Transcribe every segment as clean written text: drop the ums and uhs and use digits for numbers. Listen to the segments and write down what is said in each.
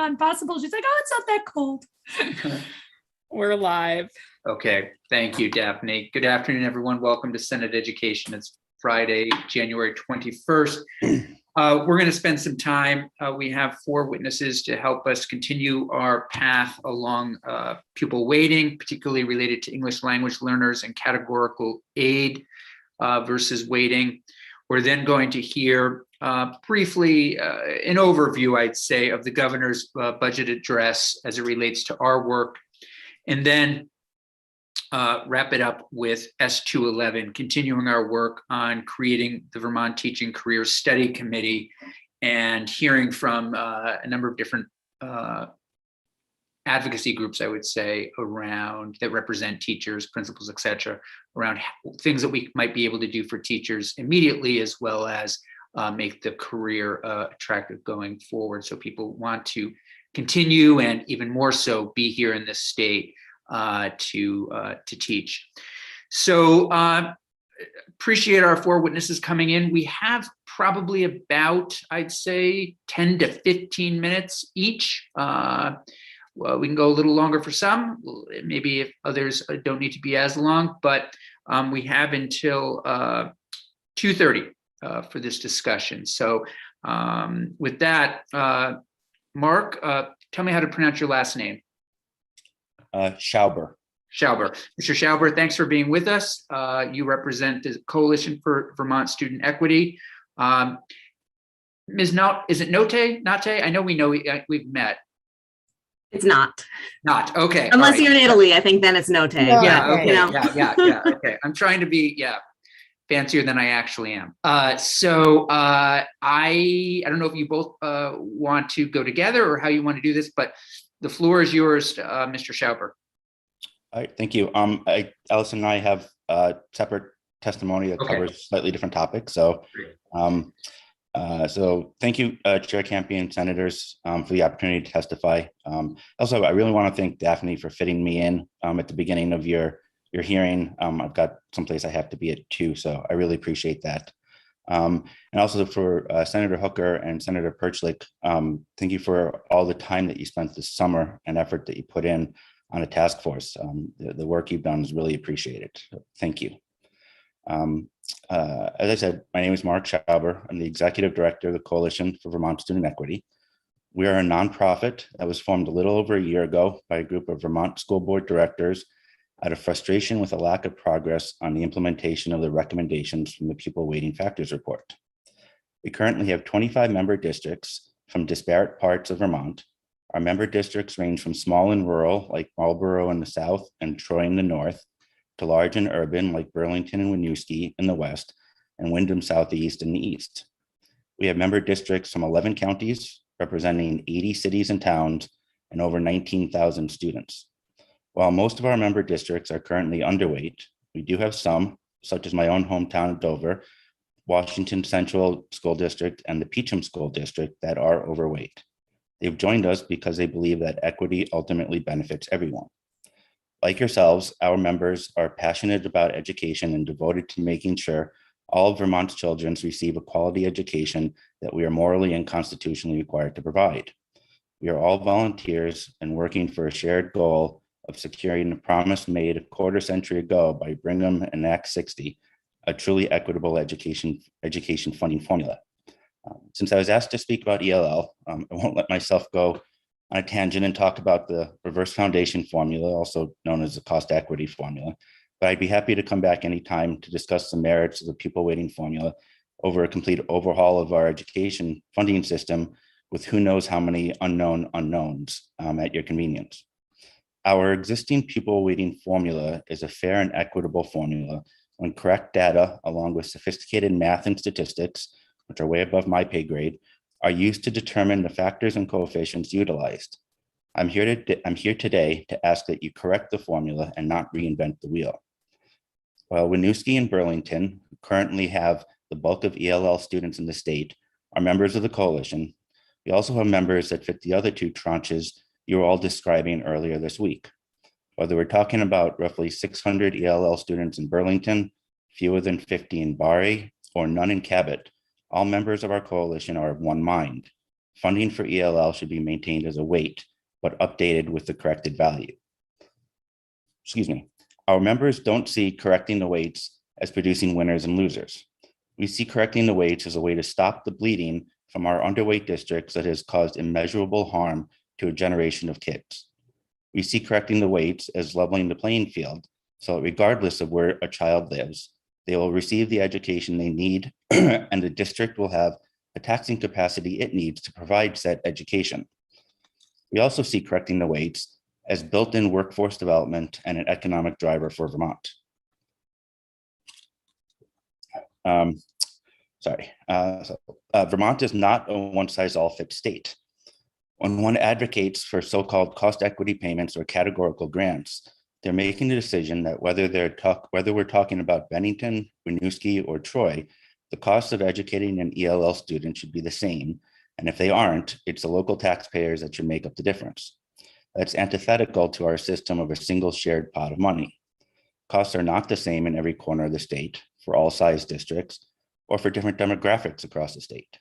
on possible. She's like, oh, it's not that cold. We're live. Okay, thank you, Daphne. Good afternoon, everyone. Welcome to Senate Education. It's Friday, January 21st. We're going to spend some time. We have 4 witnesses to help us continue our path along pupil weighting, particularly related to English language learners and categorical aid versus weighting. We're then going to hear briefly an overview, I'd say, of the governor's budget address as it relates to our work, and then wrap it up with S211, continuing our work on creating the Vermont Teaching Career Study Committee and hearing from a number of different advocacy groups, I would say, around that represent teachers, principals, et cetera, around things that we might be able to do for teachers immediately, as well as make the career attractive going forward. So people want to continue and even more so be here in this state to teach. So appreciate our 4 witnesses coming in. We have probably about, I'd say, 10 to 15 minutes each. Well, we can go a little longer for some, maybe if others don't need to be as long, but we have until 2:30 for this discussion. So with that, Mark, tell me how to pronounce your last name. Schauber. Schauber. Mr. Schauber, thanks for being with us. You represent the Coalition for Vermont Student Equity. Ms. Not, is it Note? I know we've met. It's not. Not, okay. Unless right. you're in Italy, I think then it's Note. Yeah, but, okay, you know. yeah, okay. I'm trying to be, fancier than I actually am. So I don't know if you both want to go together or how you want to do this, but the floor is yours, Mr. Schauber. All right, thank you. Allison and I have separate testimony that covers slightly different topics. So, so thank you, Chair Campion, senators, for the opportunity to testify. Also, I really want to thank Daphne for fitting me in at the beginning of your hearing. I've got someplace I have to be at 2, so I really appreciate that. And also for Senator Hooker and Senator Perchlik, thank you for all the time that you spent this summer and effort that you put in on a task force. The work you've done is really appreciated. So thank you. As I said, my name is Mark Schauber. I'm the Executive Director of the Coalition for Vermont Student Equity. We are a nonprofit that was formed a little over a year ago by a group of Vermont school board directors out of frustration with a lack of progress on the implementation of the recommendations from the Pupil Weighting Factors Report. We currently have 25 member districts from disparate parts of Vermont. Our member districts range from small and rural, like Marlborough in the south and Troy in the north, to large and urban, like Burlington and Winooski in the west, and Windham southeast in the east. We have member districts from 11 counties, representing 80 cities and towns, and over 19,000 students. While most of our member districts are currently underweight, we do have some, such as my own hometown of Dover, Washington Central School District, and the Peacham School District, that are overweight. They've joined us because they believe that equity ultimately benefits everyone. Like yourselves, our members are passionate about education and devoted to making sure all of Vermont's children receive a quality education that we are morally and constitutionally required to provide. We are all volunteers and working for a shared goal of securing the promise made a quarter century ago by Brigham and Act 60, a truly equitable education funding formula. Since I was asked to speak about ELL, I won't let myself go on a tangent and talk about the reverse foundation formula, also known as the cost equity formula, but I'd be happy to come back anytime to discuss the merits of the pupil weighting formula over a complete overhaul of our education funding system with who knows how many unknown unknowns at your convenience. Our existing pupil weighting formula is a fair and equitable formula when correct data, along with sophisticated math and statistics, which are way above my pay grade, are used to determine the factors and coefficients utilized. I'm here today to ask that you correct the formula and not reinvent the wheel. While Winooski and Burlington currently have the bulk of ELL students in the state are members of the coalition, we also have members that fit the other 2 tranches you were all describing earlier this week. Whether we're talking about roughly 600 ELL students in Burlington, fewer than 50 in Barre, or none in Cabot, all members of our coalition are of one mind. funding for ELL should be maintained as a weight, but updated with the corrected value. Excuse me. Our members don't see correcting the weights as producing winners and losers. We see correcting the weights as a way to stop the bleeding from our underweight districts that has caused immeasurable harm to a generation of kids. We see correcting the weights as leveling the playing field, so regardless of where a child lives, they will receive the education they need and the district will have the taxing capacity it needs to provide said education. We also see correcting the weights as built-in workforce development and an economic driver for Vermont. Vermont is not a one-size-all-fits state. When one advocates for so-called cost equity payments or categorical grants, they're making the decision that whether we're talking about Bennington, Winooski, or Troy, the cost of educating an ELL student should be the same. And if they aren't, it's the local taxpayers that should make up the difference. That's antithetical to our system of a single shared pot of money. Costs are not the same in every corner of the state for all size districts or for different demographics across the state.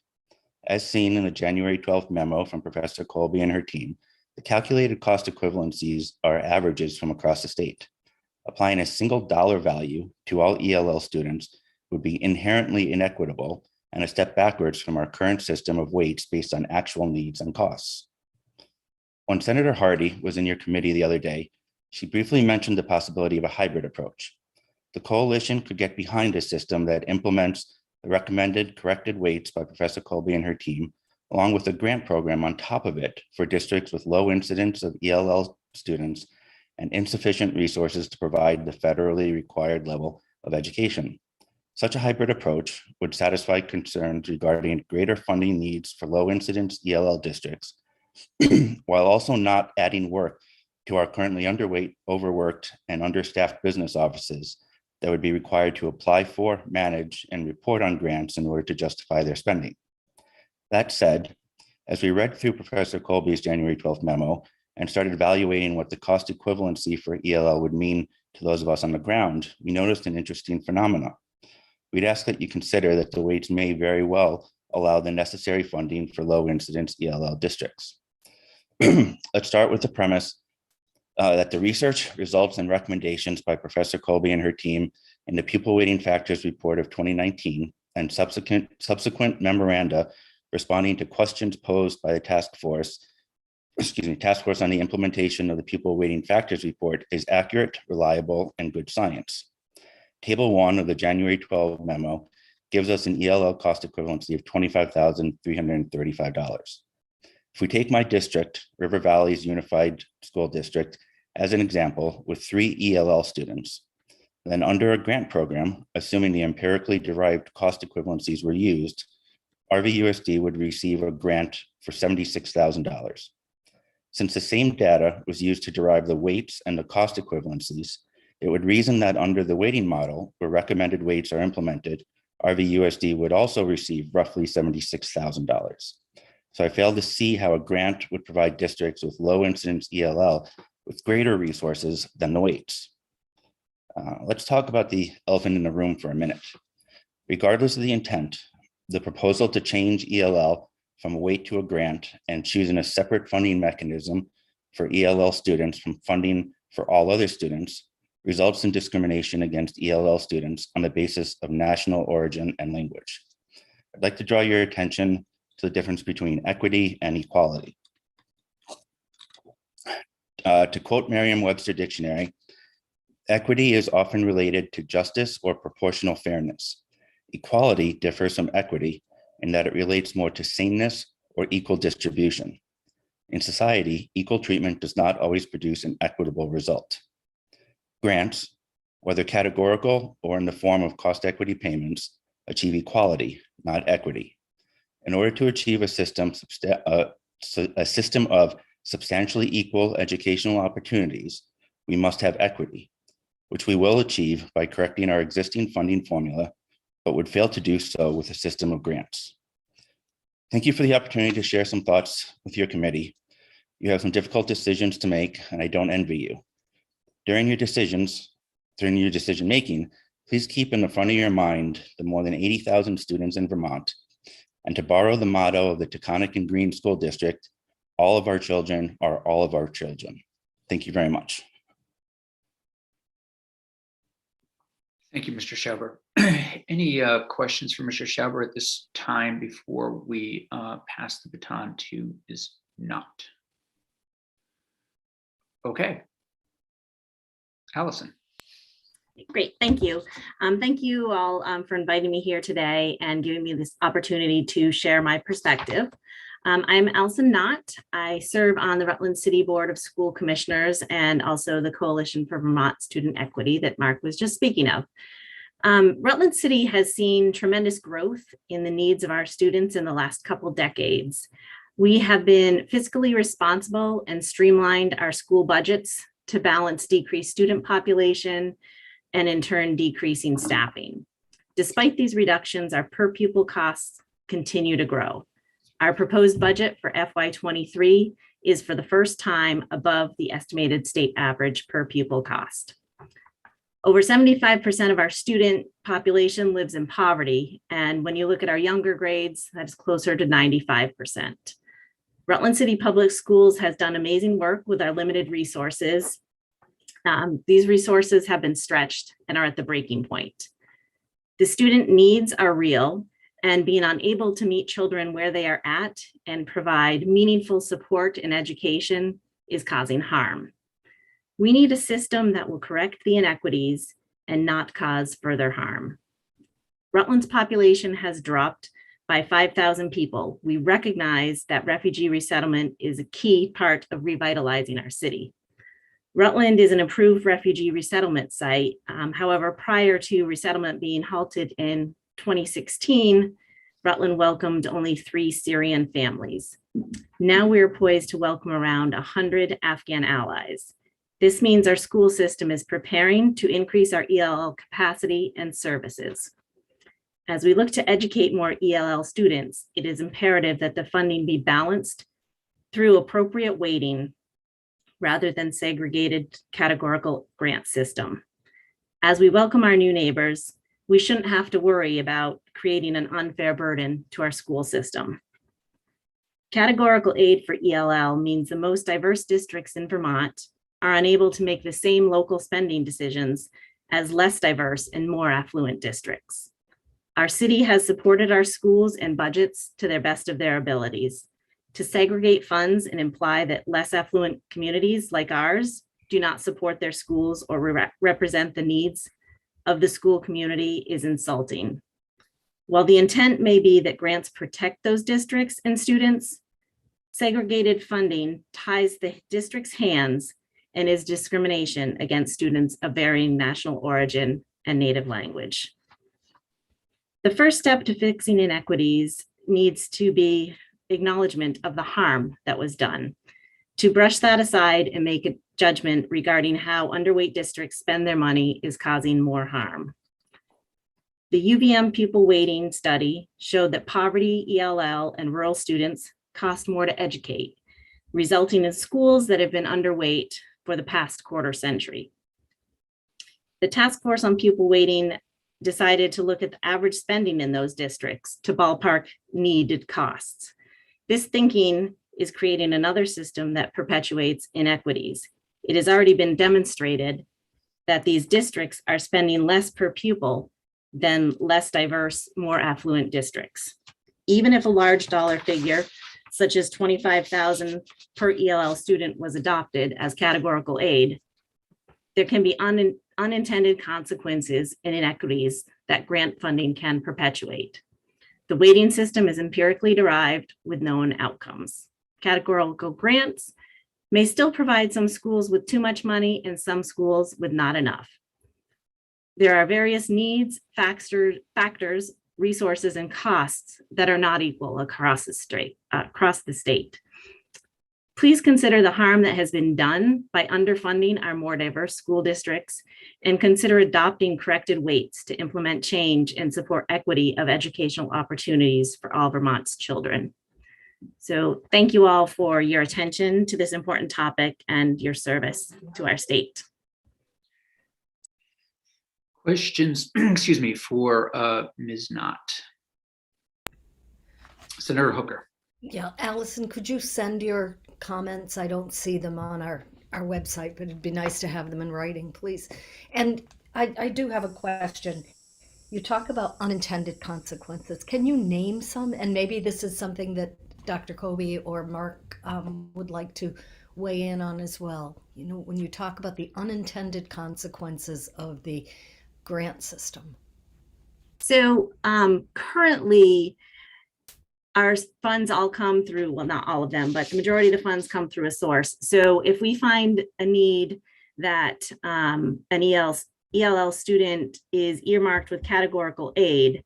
As seen in the January 12th memo from Professor Colby and her team, the calculated cost equivalencies are averages from across the state. Applying a single dollar value to all ELL students would be inherently inequitable and a step backwards from our current system of weights based on actual needs and costs. When Senator Hardy was in your committee the other day, she briefly mentioned the possibility of a hybrid approach. The coalition could get behind a system that implements the recommended corrected weights by Professor Colby and her team, along with a grant program on top of it for districts with low incidence of ELL students and insufficient resources to provide the federally required level of education. Such a hybrid approach would satisfy concerns regarding greater funding needs for low incidence ELL districts, while also not adding work to our currently underweight, overworked, and understaffed business offices that would be required to apply for, manage, and report on grants in order to justify their spending. That said, as we read through Professor Colby's January 12th memo and started evaluating what the cost equivalency for ELL would mean to those of us on the ground, we noticed an interesting phenomenon. We'd ask that you consider that the weights may very well allow the necessary funding for low incidence ELL districts. Let's start with the premise that the research, results, and recommendations by Professor Colby and her team in the Pupil Weighting Factors Report of 2019 and subsequent memoranda responding to questions posed by the task force on the implementation of the Pupil Weighting Factors Report is accurate, reliable, and good science. Table 1 of the January 12 memo gives us an ELL cost equivalency of $25,335. If we take my district, River Valley's Unified School District, as an example, with 3 ELL students, then under a grant program, assuming the empirically derived cost equivalencies were used, RVUSD would receive a grant for $76,000. Since the same data was used to derive the weights and the cost equivalencies, it would reason that under the weighting model, where recommended weights are implemented, RVUSD would also receive roughly $76,000. So I failed to see how a grant would provide districts with low incidence ELL with greater resources than the weights. Let's talk about the elephant in the room for a minute. Regardless of the intent, the proposal to change ELL from a weight to a grant and choosing a separate funding mechanism for ELL students from funding for all other students results in discrimination against ELL students on the basis of national origin and language. I'd like to draw your attention to the difference between equity and equality. To quote Merriam-Webster Dictionary, equity is often related to justice or proportional fairness. Equality differs from equity in that it relates more to sameness or equal distribution. In society, equal treatment does not always produce an equitable result. Grants, whether categorical or in the form of cost equity payments, achieve equality, not equity. In order to achieve a system of substantially equal educational opportunities, we must have equity, which we will achieve by correcting our existing funding formula, but would fail to do so with a system of grants. Thank you for the opportunity to share some thoughts with your committee. You have some difficult decisions to make, and I don't envy you. During your decision making, please keep in the front of your mind the more than 80,000 students in Vermont, And to borrow the motto of the Taconic and Green School District, all of our children are all of our children. Thank you very much. Thank you, Mr. Schauber. Any questions for Mr. Schauber at this time before we pass the baton to Ms. Knott? Okay. Allison. Great, thank you. Thank you all for inviting me here today and giving me this opportunity to share my perspective. I'm Allison Knott. I serve on the Rutland City Board of School Commissioners and also the Coalition for Vermont Student Equity that Mark was just speaking of. Rutland City has seen tremendous growth in the needs of our students in the last couple decades. We have been fiscally responsible and streamlined our school budgets to balance decreased student population and in turn decreasing staffing. Despite these reductions, our per pupil costs continue to grow. Our proposed budget for FY23 is for the first time above the estimated state average per pupil cost. Over 75% of our student population lives in poverty, and when you look at our younger grades, that's closer to 95%. Rutland City Public Schools has done amazing work with our limited resources. These resources have been stretched and are at the breaking point. The student needs are real, and being unable to meet children where they are at and provide meaningful support and education is causing harm. We need a system that will correct the inequities and not cause further harm. Rutland's population has dropped by 5,000 people. We recognize that refugee resettlement is a key part of revitalizing our city. Rutland is an approved refugee resettlement site. However, prior to resettlement being halted in 2016, Rutland welcomed only 3 Syrian families. Now we're poised to welcome around 100 Afghan allies. This means our school system is preparing to increase our ELL capacity and services. As we look to educate more ELL students, it is imperative that the funding be balanced through appropriate weighting rather than segregated categorical grant system. As we welcome our new neighbors, we shouldn't have to worry about creating an unfair burden to our school system. Categorical aid for ELL means the most diverse districts in Vermont are unable to make the same local spending decisions as less diverse and more affluent districts. Our city has supported our schools and budgets to the best of their abilities. To segregate funds and imply that less affluent communities like ours do not support their schools or represent the needs of the school community is insulting. While the intent may be that grants protect those districts and students, segregated funding ties the district's hands and is discrimination against students of varying national origin and native language. The first step to fixing inequities needs to be acknowledgement of the harm that was done. To brush that aside and make a judgment regarding how underweight districts spend their money is causing more harm. The UVM pupil weighting study showed that poverty, ELL, and rural students cost more to educate, resulting in schools that have been underweight for the past quarter century. The task force on pupil weighting decided to look at the average spending in those districts to ballpark needed costs. This thinking is creating another system that perpetuates inequities. It has already been demonstrated that these districts are spending less per pupil than less diverse, more affluent districts. Even if a large dollar figure, such as $25,000 per ELL student was adopted as categorical aid, there can be unintended consequences and inequities that grant funding can perpetuate. The weighting system is empirically derived with known outcomes. Categorical grants may still provide some schools with too much money and some schools with not enough. There are various needs, factors, resources, and costs that are not equal across the state. Please consider the harm that has been done by underfunding our more diverse school districts and consider adopting corrected weights to implement change and support equity of educational opportunities for all Vermont's children. So thank you all for your attention to this important topic and your service to our state. Questions, excuse me, for Ms. Knott. Senator Hooker. Yeah, Allison, could you send your comments? I don't see them on our website, but it'd be nice to have them in writing, please. And I do have a question. You talk about unintended consequences. Can you name some? And maybe this is something that Dr. Colby or Mark would like to weigh in on as well. You know, when you talk about the unintended consequences of the grant system. So currently, our funds all come through, well, not all of them, but the majority of the funds come through a source. So if we find a need that an ELL student is earmarked with categorical aid,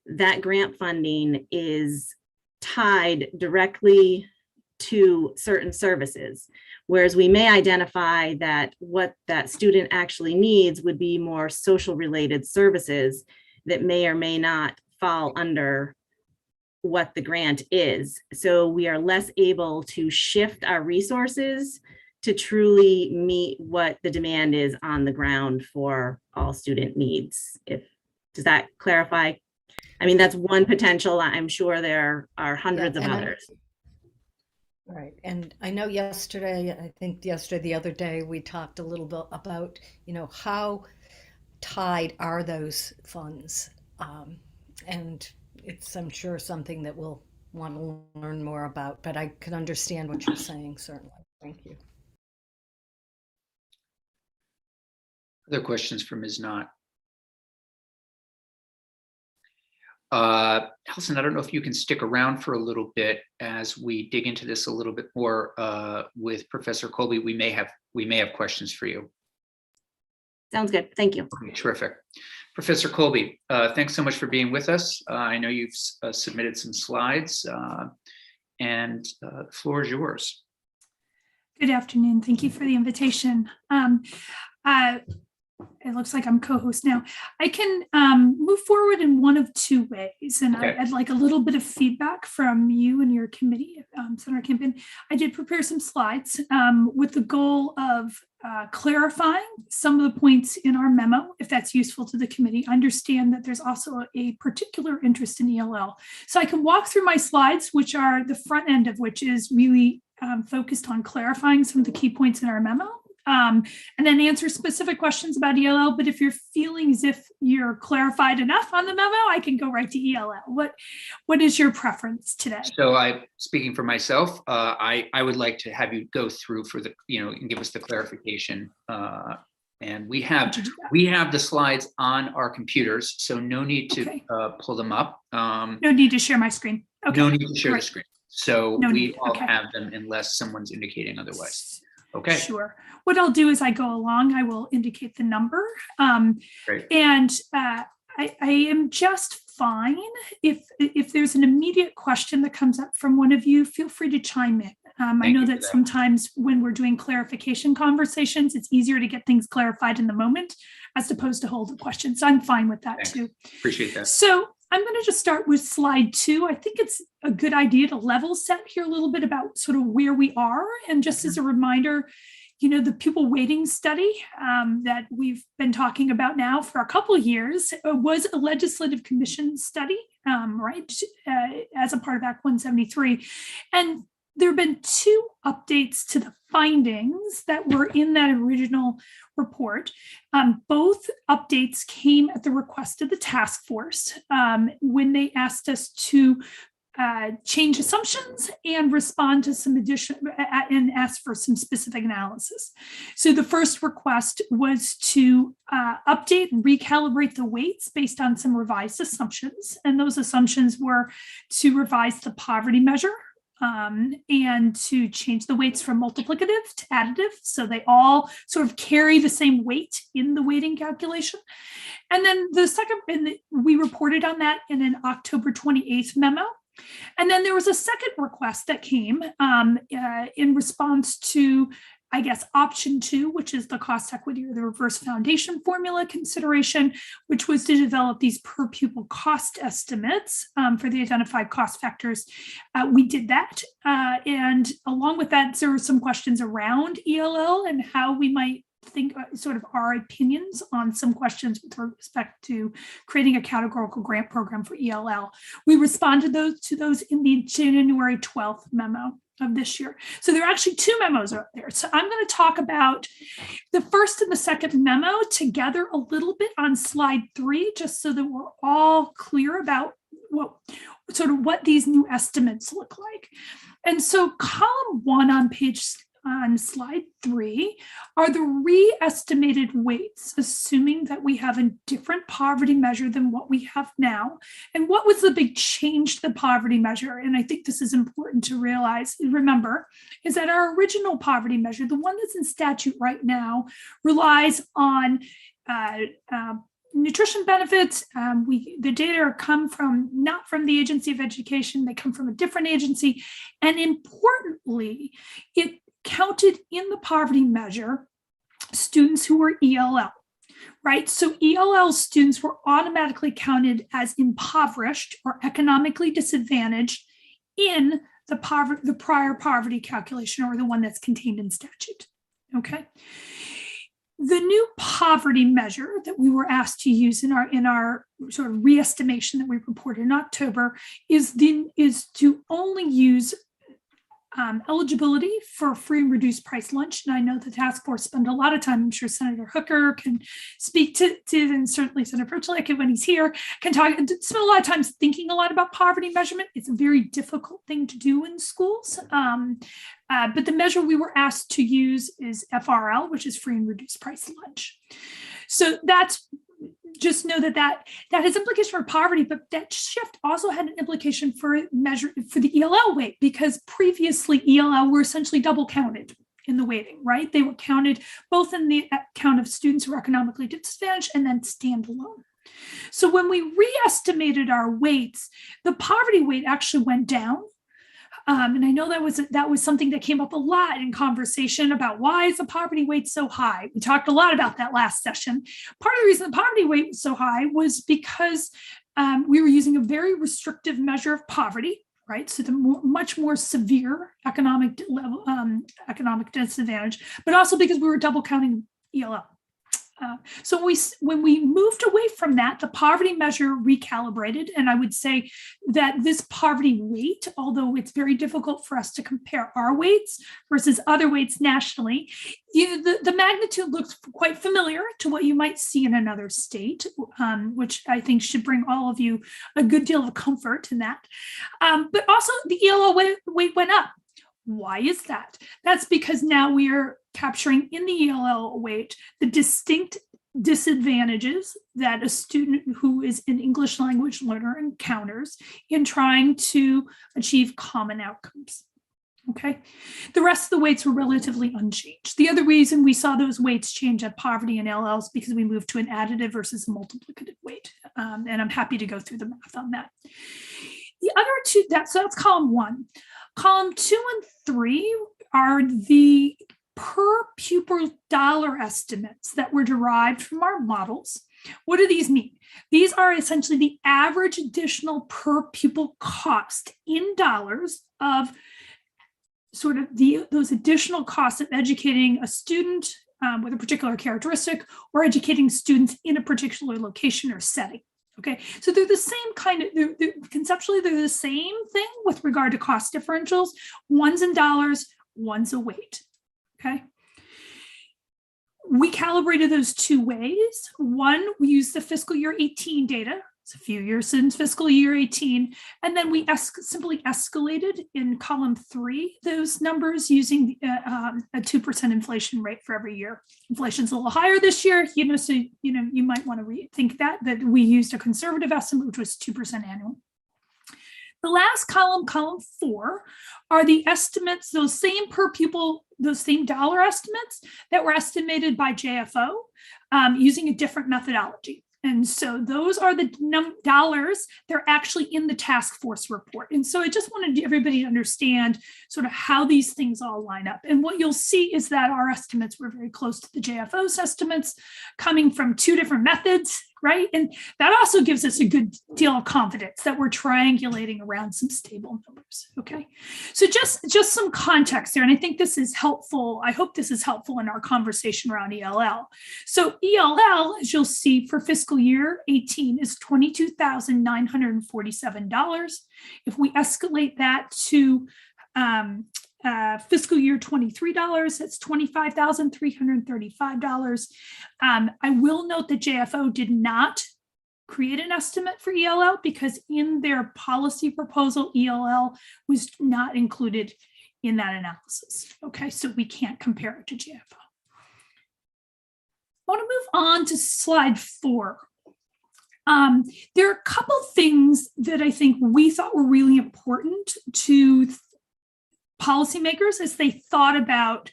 that grant funding is tied directly to certain services. Whereas we may identify that what that student actually needs would be more social related services that may or may not fall under what the grant is. So we are less able to shift our resources to truly meet what the demand is on the ground for all student needs. Does that clarify? I mean, that's one potential. I'm sure there are hundreds of others. Right. And I know the other day, we talked a little bit about, you know, how tied are those funds? And it's, I'm sure, something that we'll want to learn more about, but I can understand what you're saying, certainly. Thank you. Other questions for Ms. Knott? Allison, I don't know if you can stick around for a little bit as we dig into this a little bit more with Professor Colby. We may have questions for you. Sounds good. Thank you. Okay, terrific. Professor Colby, thanks so much for being with us. I know you've submitted some slides and the floor is yours. Good afternoon. Thank you for the invitation. It looks like I'm co-host now. I can move forward in one of two ways, and okay. I'd like a little bit of feedback from you and your committee, Senator Kempin. I did prepare some slides with the goal of clarifying some of the points in our memo, if that's useful to the committee. I understand that there's also a particular interest in ELL. So I can walk through my slides, which are the front end of which is really focused on clarifying some of the key points in our memo. And then answer specific questions about ELL. But if you're feeling as if you're clarified enough on the memo, I can go right to ELL. What is your preference today? So speaking for myself, I would like to have you go through for the, and give us the clarification. And we have the slides on our computers, so no need to pull them up. No need to share my screen. Okay. No need to share the screen. So we all have them unless someone's indicating otherwise. Okay. Sure. What I'll do is I go along, I will indicate the number. Great. And I am just fine. If there's an immediate question that comes up from one of you, feel free to chime in. I know that sometimes when we're doing clarification conversations, it's easier to get things clarified in the moment as opposed to hold a question. So I'm fine with that too. Appreciate that. So I'm going to just start with slide 2. I think it's a good idea to level set here a little bit about sort of where we are. And just as a reminder, the pupil weighting study that we've been talking about now for a couple of years was a legislative commission study, as a part of Act 173. And there have been 2 updates to the findings that were in that original report. Both updates came at the request of the task force when they asked us to change assumptions and respond to some additional and ask for some specific analysis. So the first request was to update and recalibrate the weights based on some revised assumptions. And those assumptions were to revise the poverty measure and to change the weights from multiplicative to additive. So they all sort of carry the same weight in the weighting calculation. And then the second, we reported on that in an October 28th memo. And then there was a second request that came in response to, I guess, option 2, which is the cost equity or the reverse foundation formula consideration, which was to develop these per pupil cost estimates for the identified cost factors. We did that. And along with that, there were some questions around ELL and how we might think sort of our opinions on some questions with respect to creating a categorical grant program for ELL. We responded to those in the January 12th memo of this year. So there are actually two memos out there. So I'm going to talk about the first and the second memo together a little bit on slide 3, just so that we're all clear about what these new estimates look like. And so column 1 on slide 3 are the re-estimated weights, assuming that we have a different poverty measure than what we have now. And what was the big change to the poverty measure? And I think this is important to remember, is that our original poverty measure, the one that's in statute right now, relies on nutrition benefits. The data come not from the Agency of Education, they come from a different agency. And importantly, it counted in the poverty measure students who were ELL, right? So ELL students were automatically counted as impoverished or economically disadvantaged in the prior poverty calculation, or the one that's contained in statute, okay? The new poverty measure that we were asked to use in our sort of re-estimation that we reported in October is to only use eligibility for free and reduced price lunch. And I know the task force spent a lot of time, I'm sure Senator Hooker can speak to and certainly Senator Proportionality when he's here, spend a lot of time thinking a lot about poverty measurement. It's a very difficult thing to do in schools. But the measure we were asked to use is FRL, which is free and reduced price lunch. So just know that has implication for poverty, but that shift also had an implication for the ELL weight, because previously ELL were essentially double counted in the weighting, right? They were counted both in the count of students who are economically disadvantaged and then standalone. So when we re-estimated our weights, the poverty weight actually went down. And I know that was something that came up a lot in conversation about why is the poverty weight so high? We talked a lot about that last session. Part of the reason the poverty weight was so high was because we were using a very restrictive measure of poverty, right? So the much more severe economic disadvantage, but also because we were double counting ELL. So when we moved away from that, the poverty measure recalibrated. And I would say that this poverty weight, although it's very difficult for us to compare our weights versus other weights nationally, the magnitude looks quite familiar to what you might see in another state, which I think should bring all of you a good deal of comfort in that. But also the ELL weight went up. Why is that? That's because now we are capturing in the ELL weight the distinct disadvantages that a student who is an English language learner encounters in trying to achieve common outcomes. Okay, the rest of the weights were relatively unchanged. The other reason we saw those weights change at poverty and ELL is because we moved to an additive versus a multiplicative weight. And I'm happy to go through the math on that. The other two, so that's column 1. Column 2 and 3 are the per pupil dollar estimates that were derived from our models. What do these mean? These are essentially the average additional per pupil cost in dollars of sort of those additional costs of educating a student with a particular characteristic or educating students in a particular location or setting. Okay, so they're the same conceptually, they're the same thing with regard to cost differentials. One's in dollars, one's a weight, okay? We calibrated those two ways. One, we used the fiscal year 18 data. It's a few years since fiscal year 18. And then we simply escalated in column 3 those numbers using a 2% inflation rate for every year. Inflation's a little higher this year, so you might want to rethink that we used a conservative estimate, which was 2% annual. The last column, column 4, are the estimates, those same per pupil, those same dollar estimates that were estimated by JFO using a different methodology. And so those are the dollars, they're actually in the task force report. And so I just wanted everybody to understand sort of how these things all line up. And what you'll see is that our estimates were very close to the JFO's estimates, coming from 2 different methods, right? And that also gives us a good deal of confidence that we're triangulating around some stable numbers, okay? So just some context there, and I think this is helpful. I hope this is helpful in our conversation around ELL. So ELL, as you'll see for fiscal year 18, is $22,947. If we escalate that to fiscal year $23, that's $25,335. I will note that JFO did not create an estimate for ELL because in their policy proposal, ELL was not included in that analysis. Okay, so we can't compare it to JFO. I want to move on to slide 4. There are a couple things that I think we thought were really important to policymakers as they thought about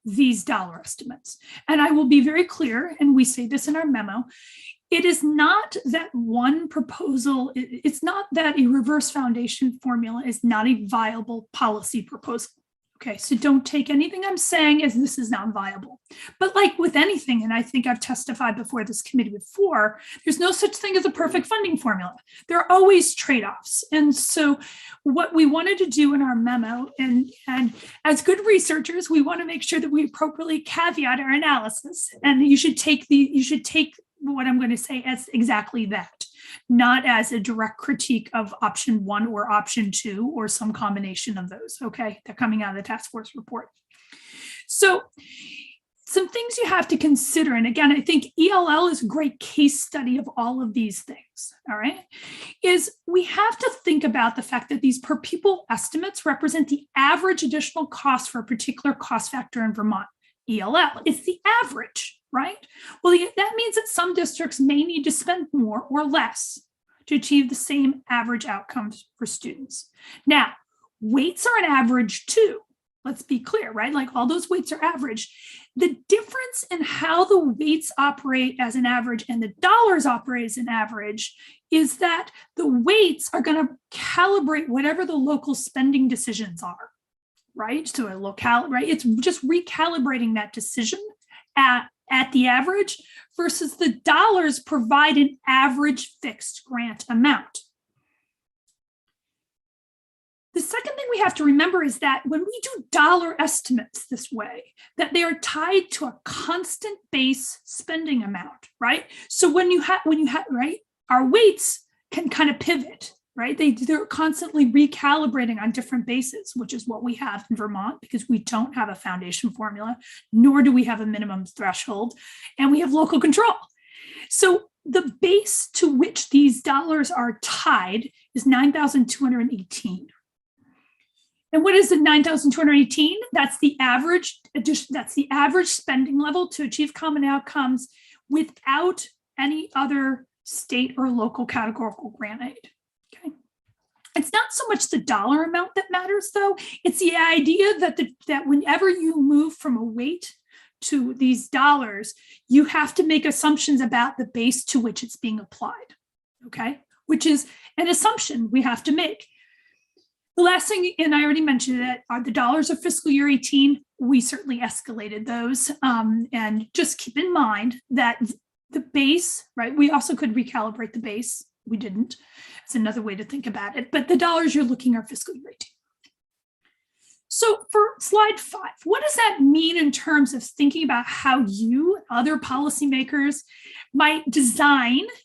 these dollar estimates. And I will be very clear, and we say this in our memo, it is not that one proposal, it's not that a reverse foundation formula is not a viable policy proposal. Okay, so don't take anything I'm saying as this is not viable. But like with anything, and I think I've testified before this committee before, there's no such thing as a perfect funding formula. There are always trade-offs. And so what we wanted to do in our memo, and as good researchers, we want to make sure that we appropriately caveat our analysis. And you should take what I'm going to say as exactly that, not as a direct critique of option 1 or option 2 or some combination of those. Okay, they're coming out of the task force report. So some things you have to consider, and again, I think ELL is a great case study of all of these things, all right, is we have to think about the fact that these per pupil estimates represent the average additional cost for a particular cost factor in Vermont. ELL, it's the average, right? Well, that means that some districts may need to spend more or less to achieve the same average outcomes for students. Now, weights are an average too. Let's be clear, right? Like all those weights are average. The difference in how the weights operate as an average and the dollars operate as an average is that the weights are going to calibrate whatever the local spending decisions are. Right? So a locale, right? It's just recalibrating that decision at the average versus the dollars provide an average fixed grant amount. The second thing we have to remember is that when we do dollar estimates this way, that they are tied to a constant base spending amount, right? So when you have, right, our weights can kind of pivot. Right? They're constantly recalibrating on different bases, which is what we have in Vermont because we don't have a foundation formula, nor do we have a minimum threshold, and we have local control. So the base to which these dollars are tied is 9,218. And what is the 9,218? That's the average addition, that's the average spending level to achieve common outcomes without any other state or local categorical grant aid. It's not so much the dollar amount that matters, though. It's the idea that that whenever you move from a weight to these dollars, you have to make assumptions about the base to which it's being applied, okay? Which is an assumption we have to make. The last thing, and I already mentioned it, are the dollars of fiscal year 18. We certainly escalated those. And just keep in mind that the base, right? We also could recalibrate the base. We didn't. It's another way to think about it. But the dollars you're looking are fiscal year 18. So for slide 5, what does that mean in terms of thinking about how you, other policymakers, might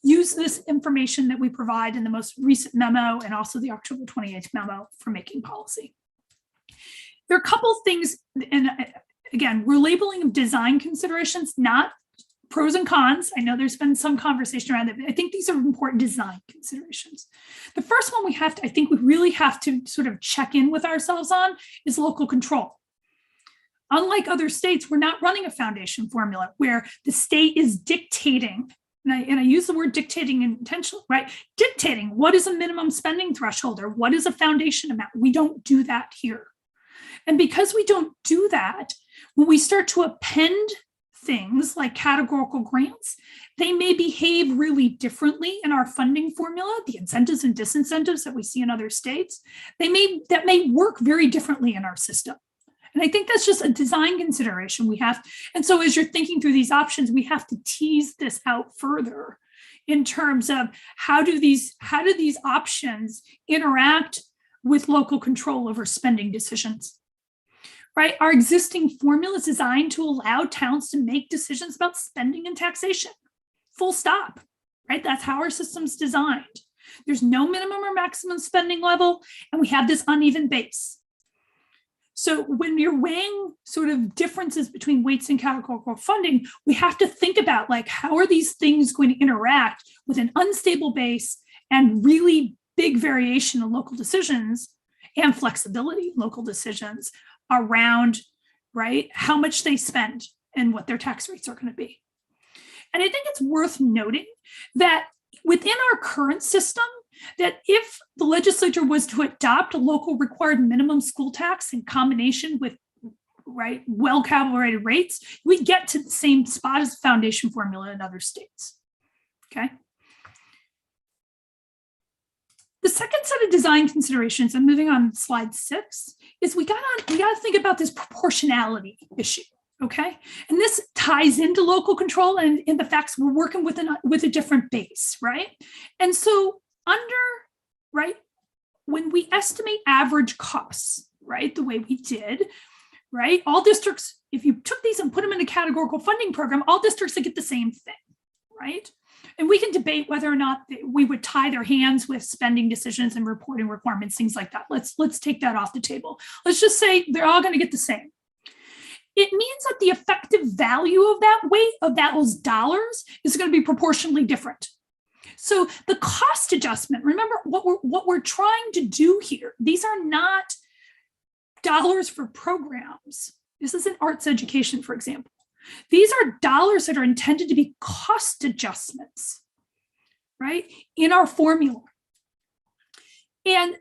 use this information that we provide in the most recent memo and also the October 28th memo for making policy? There are a couple of things, and again, we're labeling design considerations, not pros and cons. I know there's been some conversation around it, but I think these are important design considerations. The first one I think we really have to sort of check in with ourselves on is local control. Unlike other states, we're not running a foundation formula where the state is dictating, and I use the word dictating intentionally, right? Dictating what is a minimum spending threshold or what is a foundation amount. We don't do that here. And because we don't do that, when we start to append things like categorical grants, they may behave really differently in our funding formula, the incentives and disincentives that we see in other states. That may work very differently in our system. And I think that's just a design consideration we have. And so as you're thinking through these options, we have to tease this out further in terms of how do these options interact with local control over spending decisions, right? Our existing formula is designed to allow towns to make decisions about spending and taxation, full stop, right? That's how our system's designed. There's no minimum or maximum spending level, and we have this uneven base. So when you're weighing sort of differences between weights and categorical funding, we have to think about like, how are these things going to interact with an unstable base and really big variation in local decisions and flexibility in local decisions around, right, how much they spend and what their tax rates are going to be. And I think it's worth noting that within our current system, that if the legislature was to adopt a local required minimum school tax in combination with, right, well-calibrated rates, we get to the same spot as the foundation formula in other states. Okay. The second set of design considerations, I'm moving on to slide 6, is we got to think about this proportionality issue. Okay, and this ties into local control and in the facts we're working with a different base, right? And so right, when we estimate average costs, right, the way we did, right, all districts, if you took these and put them in a categorical funding program, all districts would get the same thing, right? And we can debate whether or not we would tie their hands with spending decisions and reporting requirements, things like that. Let's take that off the table. Let's just say they're all going to get the same. It means that the effective value of that weight, of those dollars, is going to be proportionally different. So the cost adjustment, remember what we're trying to do here. These are not dollars for programs. This isn't arts education, for example. These are dollars that are intended to be cost adjustments, right, in our formula. And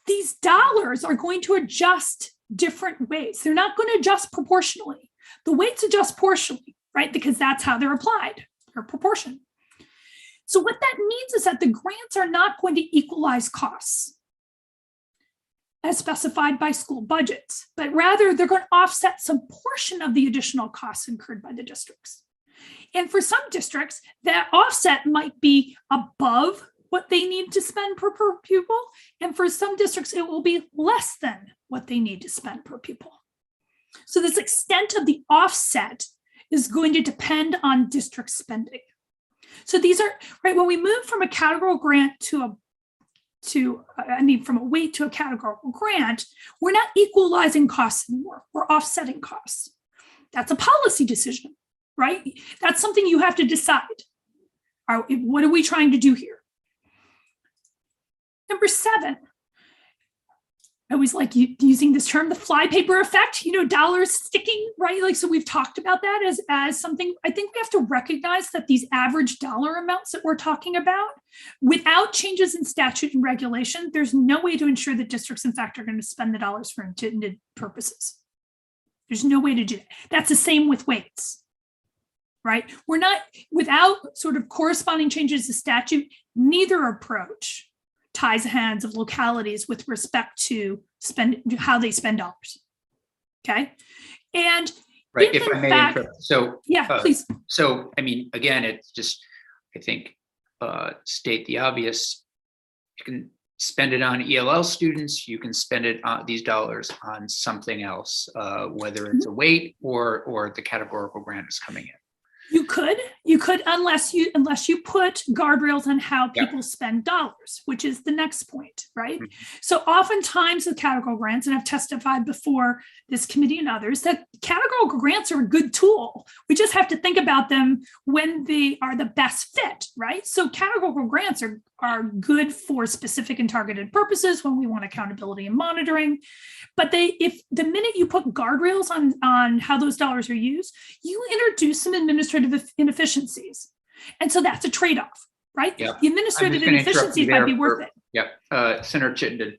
these dollars are going to adjust different ways. They're not going to adjust proportionally. The weights adjust proportionally, right? Because that's how they're applied, or proportion. So what that means is that the grants are not going to equalize costs as specified by school budgets, but rather they're going to offset some portion of the additional costs incurred by the districts. And for some districts, that offset might be above what they need to spend per pupil. And for some districts, it will be less than what they need to spend per pupil. So this extent of the offset is going to depend on district spending. So these are, right, when we move from a categorical grant from a weight to a categorical grant, we're not equalizing costs anymore. We're offsetting costs. That's a policy decision, right? That's something you have to decide. What are we trying to do here? Number 7, I always like using this term, the flypaper effect, dollars sticking, right? Like, so we've talked about that as something. I think we have to recognize that these average dollar amounts that we're talking about, without changes in statute and regulation, there's no way to ensure that districts, in fact, are going to spend the dollars for intended purposes. There's no way to do that. That's the same with weights, right? We're not, without sort of corresponding changes to statute, neither approach ties the hands of localities with respect to how they spend dollars. Okay. And right, if I may interrupt. So yeah, please. So I mean, again, it's just, I think, state the obvious. You can spend it on ELL students, you can spend it on these dollars on something else, whether it's a weight or the categorical grant is coming in. You could, unless you put guardrails on how people spend dollars, which is the next point, right? Mm-hmm. So oftentimes the categorical grants, and I've testified before this committee and others, that categorical grants are a good tool. We just have to think about them when they are the best fit, right? So categorical grants are good for specific and targeted purposes when we want accountability and monitoring. But if the minute you put guardrails on how those dollars are used, you introduce some administrative inefficiencies. And so that's a trade-off, right? Yep. The administrative inefficiencies might be worth it. Yep. Senator Chittenden.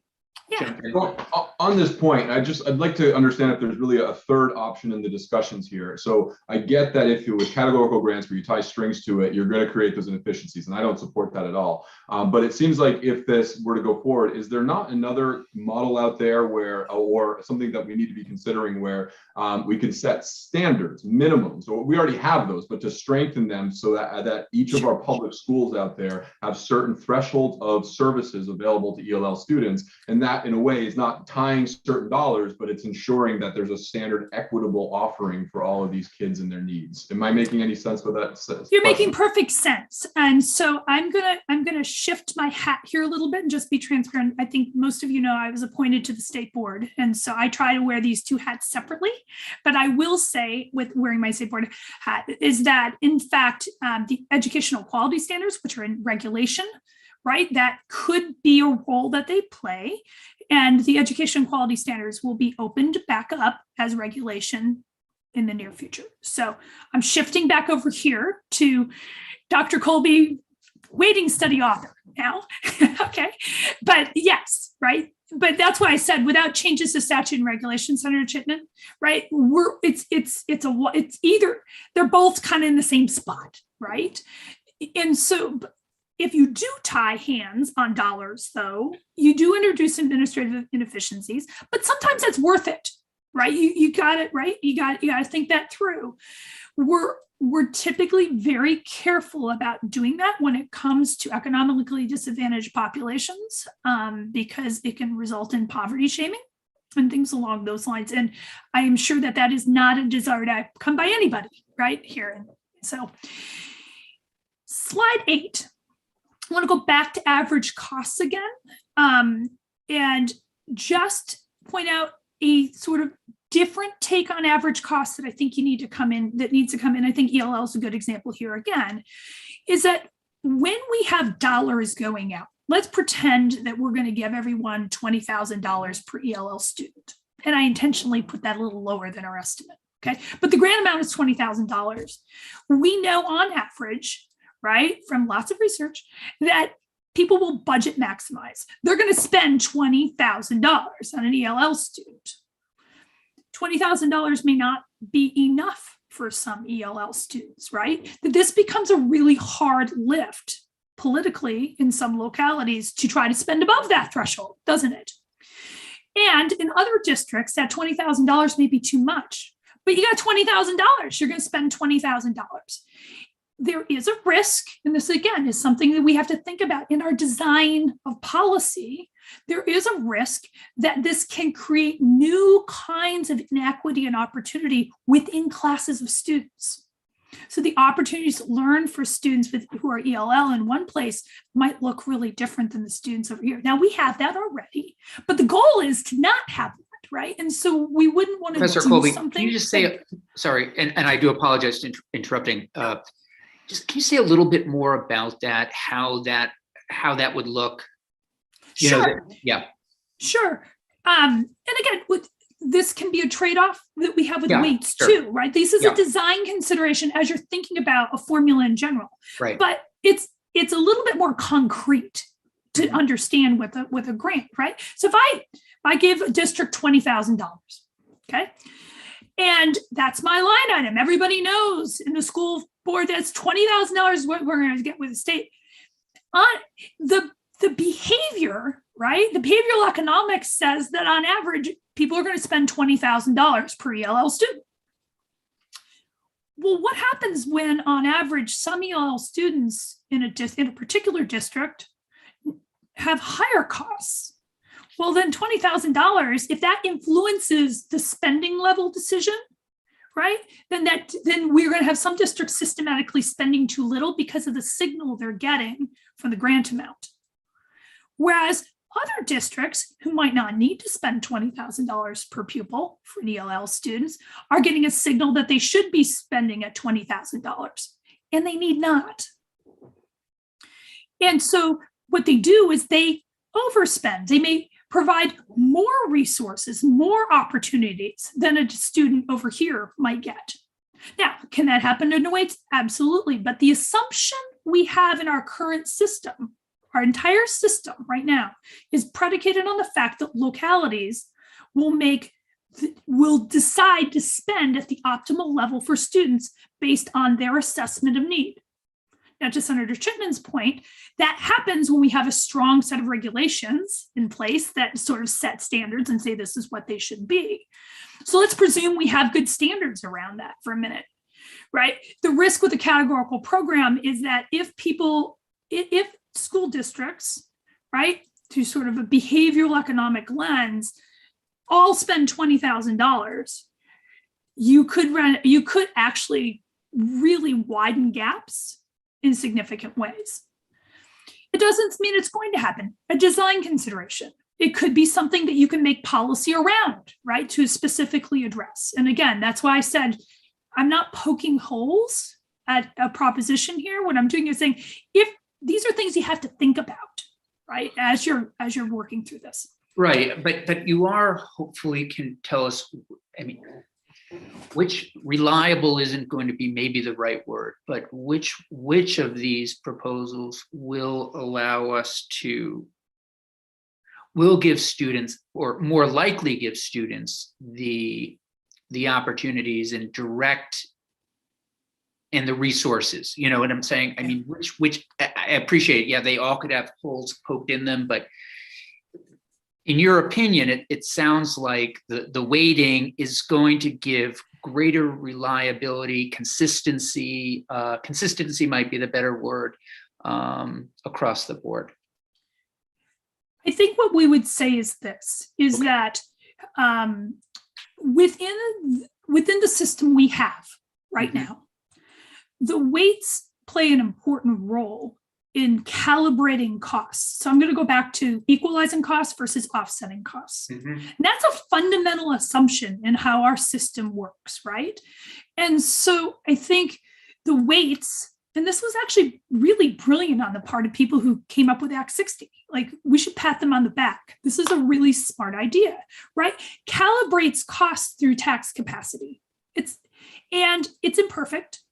Yeah. jump in. Well, on this point, I'd like to understand if there's really a third option in the discussions here. So I get that if you with categorical grants where you tie strings to it, you're going to create those inefficiencies, and I don't support that at all. But it seems like if this were to go forward, is there not another model out there where, or something that we need to be considering where we can set standards, minimums, or we already have those, but to strengthen them so that each of our public schools out there have certain thresholds of services available to ELL students, and that in a way is not tying certain dollars, but it's ensuring that there's a standard equitable offering for all of these kids and their needs. Am I making any sense with that? You're making perfect sense. And so I'm gonna shift my hat here a little bit and just be transparent. I think most of you know I was appointed to the state board. And so I try to wear these two hats separately. But I will say with wearing my state board hat is that in fact, the educational quality standards, which are in regulation, right? That could be a role that they play. And the education quality standards will be opened back up as regulation in the near future. So I'm shifting back over here to Dr. Colby, waiting study author now. Okay. But yes, right. But that's why I said without changes to statute and regulation, Senator Chittenden, right? It's either they're both kind of in the same spot, right? And so if you do tie hands on dollars, though, you do introduce administrative inefficiencies, but sometimes that's worth it, right? You got it, right? You got to think that through. We're typically very careful about doing that when it comes to economically disadvantaged populations, because it can result in poverty shaming and things along those lines. And I am sure that that is not a desired outcome by anybody, right here. So, slide 8. I want to go back to average costs again, and just point out a sort of different take on average costs that I think needs to come in. I think ELL is a good example here again, is that when we have dollars going out, let's pretend that we're going to give everyone $20,000 per ELL student. And I intentionally put that a little lower than our estimate, okay? But the grant amount is $20,000. We know on average, right, from lots of research, that people will budget maximize. They're going to spend $20,000 on an ELL student. $20,000 may not be enough for some ELL students, right? That this becomes a really hard lift politically in some localities to try to spend above that threshold, doesn't it? And in other districts, that $20,000 may be too much, but you got $20,000, you're going to spend $20,000. There is a risk, and this again is something that we have to think about in our design of policy. There is a risk that this can create new kinds of inequity and opportunity within classes of students. So the opportunities to learn for students who are ELL in one place might look really different than the students over here. Now we have that already, but the goal is to not have that, right? And so we wouldn't want to Professor do Colby, something. can you just say, sorry, and I do apologize for interrupting. Just can you say a little bit more about that? How that would look? Sure. Yeah. Sure. And again, this can be a trade-off that we have with weights too, right? This is a design consideration as you're thinking about a formula in general. Right. But it's a little bit more concrete to understand with a grant, right? So if I give a district $20,000, okay, and that's my line item. Everybody knows in the school board that's $20,000 what we're going to get with the state. The behavior, right? The behavioral economics says that on average, people are going to spend $20,000 per ELL student. Well, what happens when on average, some ELL students in a particular district have higher costs? Well, then $20,000, if that influences the spending level decision, right? Then we're going to have some districts systematically spending too little because of the signal they're getting from the grant amount. Whereas other districts who might not need to spend $20,000 per pupil for ELL students are getting a signal that they should be spending at $20,000, and they need not. And so what they do is they overspend. They may provide more resources, more opportunities than a student over here might get. Now, can that happen in a way? Absolutely. But the assumption we have in our current system, our entire system right now is predicated on the fact that localities will decide to spend at the optimal level for students based on their assessment of need. Now, to Senator Chipman's point, that happens when we have a strong set of regulations in place that sort of set standards and say this is what they should be. So let's presume we have good standards around that for a minute, right? The risk with a categorical program is that if school districts, right, through sort of a behavioral economic lens, all spend $20,000, you could actually really widen gaps in significant ways. It doesn't mean it's going to happen. A design consideration. It could be something that you can make policy around, right, to specifically address. And again, that's why I said I'm not poking holes at a proposition here. What I'm doing is saying, if these are things you have to think about, right, as you're working through this. Right, but you are hopefully can tell us, I mean, which reliable isn't going to be maybe the right word, but which of these proposals will allow us to, will give students, or more likely give students, the opportunities and direct and the resources, you know what I'm saying? I mean, which I appreciate, yeah, they all could have holes poked in them, but in your opinion, it sounds like the weighting is going to give greater reliability, consistency. Consistency might be the better word, across the board. I think what we would say is this, is that within the system we have right now, the weights play an important role in calibrating costs. So I'm going to go back to equalizing costs versus offsetting costs. And that's a fundamental assumption in how our system works, right? And so I think the weights, and this was actually really brilliant on the part of people who came up with Act 60. Like, we should pat them on the back. This is a really smart idea, right? Calibrates costs through tax capacity. It's imperfect,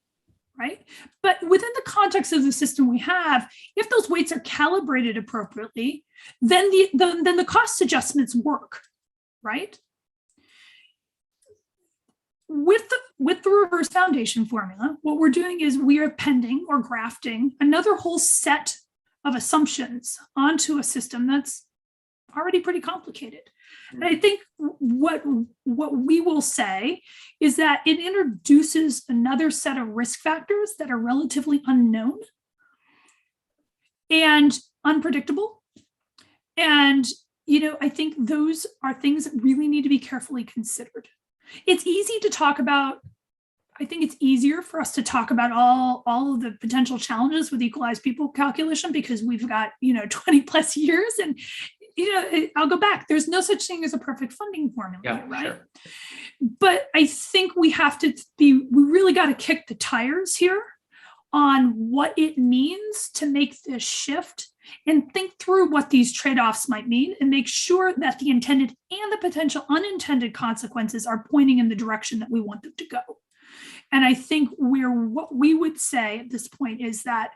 right? But within the context of the system we have, if those weights are calibrated appropriately, then the cost adjustments work, right? With the reverse foundation formula, what we're doing is we are appending or grafting another whole set of assumptions onto a system that's already pretty complicated. And I think what we will say is that it introduces another set of risk factors that are relatively unknown and unpredictable. And, you know, I think those are things that really need to be carefully considered. It's easy to talk about. I think it's easier for us to talk about all of the potential challenges with equalized pupil calculation because we've got, 20 plus years. And I'll go back. There's no such thing as a perfect funding formula, right? Sure. But I think we really got to kick the tires here on what it means to make this shift and think through what these trade-offs might mean and make sure that the intended and the potential unintended consequences are pointing in the direction that we want them to go. And I think what we would say at this point is that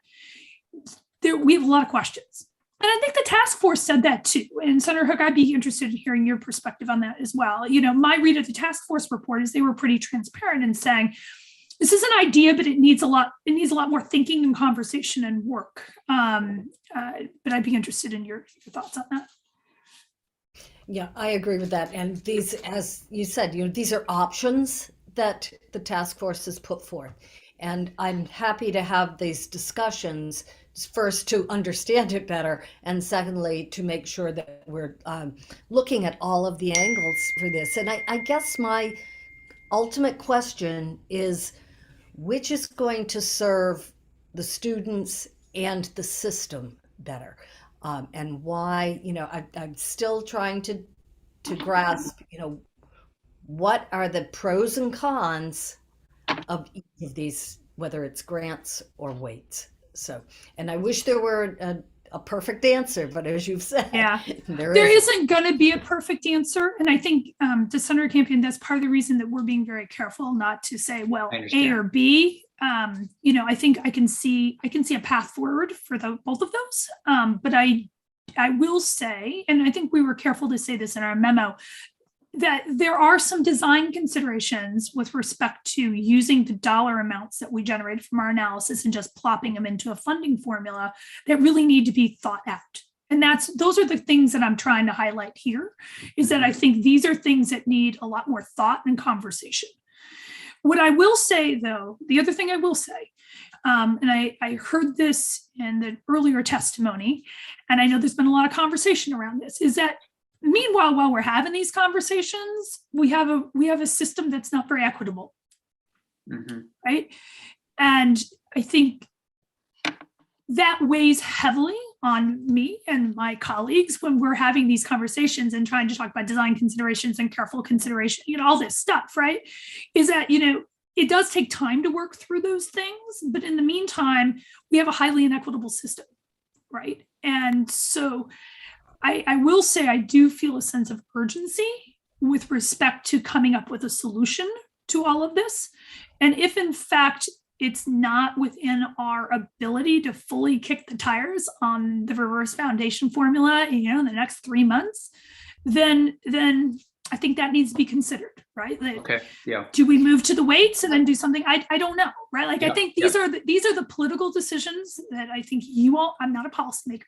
we have a lot of questions. And I think the task force said that too. And Senator Hook, I'd be interested in hearing your perspective on that as well. My read of the task force report is they were pretty transparent in saying, this is an idea, but it needs a lot more thinking and conversation and work. But I'd be interested in your thoughts on that. Yeah, I agree with that. And these, as you said, these are options that the task force has put forth. And I'm happy to have these discussions, first to understand it better, and secondly, to make sure that we're looking at all of the angles for this. And I guess my ultimate question is, which is going to serve the students and the system better? And why, I'm still trying to grasp, what are the pros and cons of each of these, whether it's grants or weights. So, and I wish there were a perfect answer, but as you've said, there isn't going to be a perfect answer. And I think to Senator Campion, that's part of the reason that we're being very careful not to say, well, A or B, I think I can see a path forward for both of those. But I will say, and I think we were careful to say this in our memo, that there are some design considerations with respect to using the dollar amounts that we generated from our analysis and just plopping them into a funding formula that really need to be thought out. And those are the things that I'm trying to highlight here, is that I think these are things that need a lot more thought and conversation. What I will say, though, the other thing I will say, and I heard this in the earlier testimony, and I know there's been a lot of conversation around this, is that meanwhile, while we're having these conversations, we have a system that's not very equitable, right? And I think that weighs heavily on me and my colleagues when we're having these conversations and trying to talk about design considerations and careful consideration, all this stuff, right? Is that, it does take time to work through those things, but in the meantime, we have a highly inequitable system, right? And so I will say I do feel a sense of urgency with respect to coming up with a solution to all of this. And if in fact it's not within our ability to fully kick the tires on the reverse foundation formula, in the next 3 months, then I think that needs to be considered, right? Okay. Yeah. Do we move to the weights and then do something? I don't know, right? Like, I think these are the political decisions that I think I'm not a policymaker,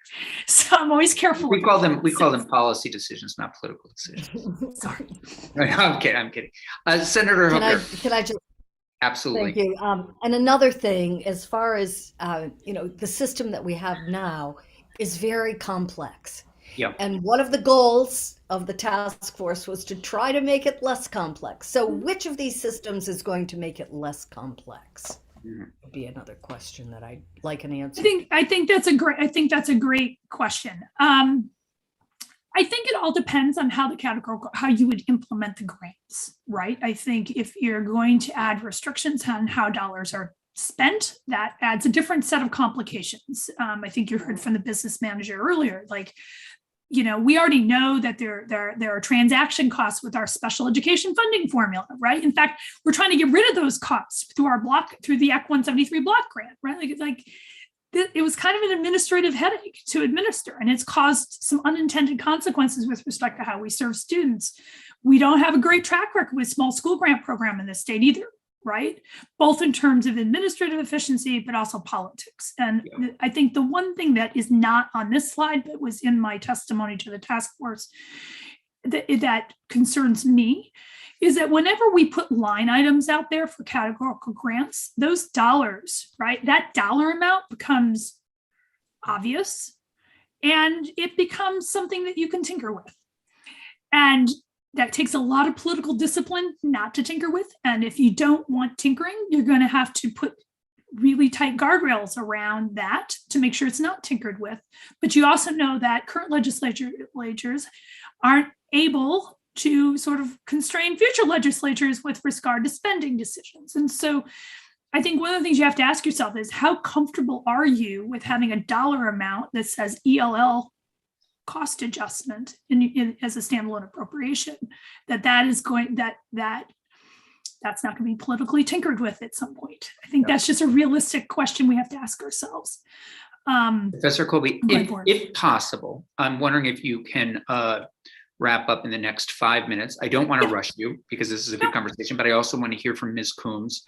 so I'm always careful. We call them policy decisions, not political decisions. Sorry. I'm kidding. Senator Hooker. Can I just? Absolutely. Thank you. And another thing, as far as, the system that we have now is very complex. Yeah. And one of the goals of the task force was to try to make it less complex. So which of these systems is going to make it less complex? Would be another question that I'd like an answer. I think that's a great question. I think it all depends on how you would implement the grants, right? I think if you're going to add restrictions on how dollars are spent, that adds a different set of complications. I think you heard from the business manager earlier, we already know that there are transaction costs with our special education funding formula, right? In fact, we're trying to get rid of those costs through the Act 173 block grant, right? It was kind of an administrative headache to administer, and it's caused some unintended consequences with respect to how we serve students. We don't have a great track record with small school grant program in this state either, right? Both in terms of administrative efficiency, but also politics. And I think the one thing that is not on this slide, but was in my testimony to the task force that concerns me, is that whenever we put line items out there for categorical grants, those dollars, right, that dollar amount becomes obvious and it becomes something that you can tinker with. And that takes a lot of political discipline not to tinker with. And if you don't want tinkering, you're going to have to put really tight guardrails around that to make sure it's not tinkered with. But you also know that current legislatures aren't able to sort of constrain future legislatures with regard to spending decisions. And so I think one of the things you have to ask yourself is, how comfortable are you with having a dollar amount that says ELL cost adjustment as a standalone appropriation, that's not going to be politically tinkered with at some point? I think that's just a realistic question we have to ask ourselves. Professor Colby, if possible, I'm wondering if you can wrap up in the next 5 minutes. I don't want to rush you because this is a good conversation, but I also want to hear from Ms. Coombs.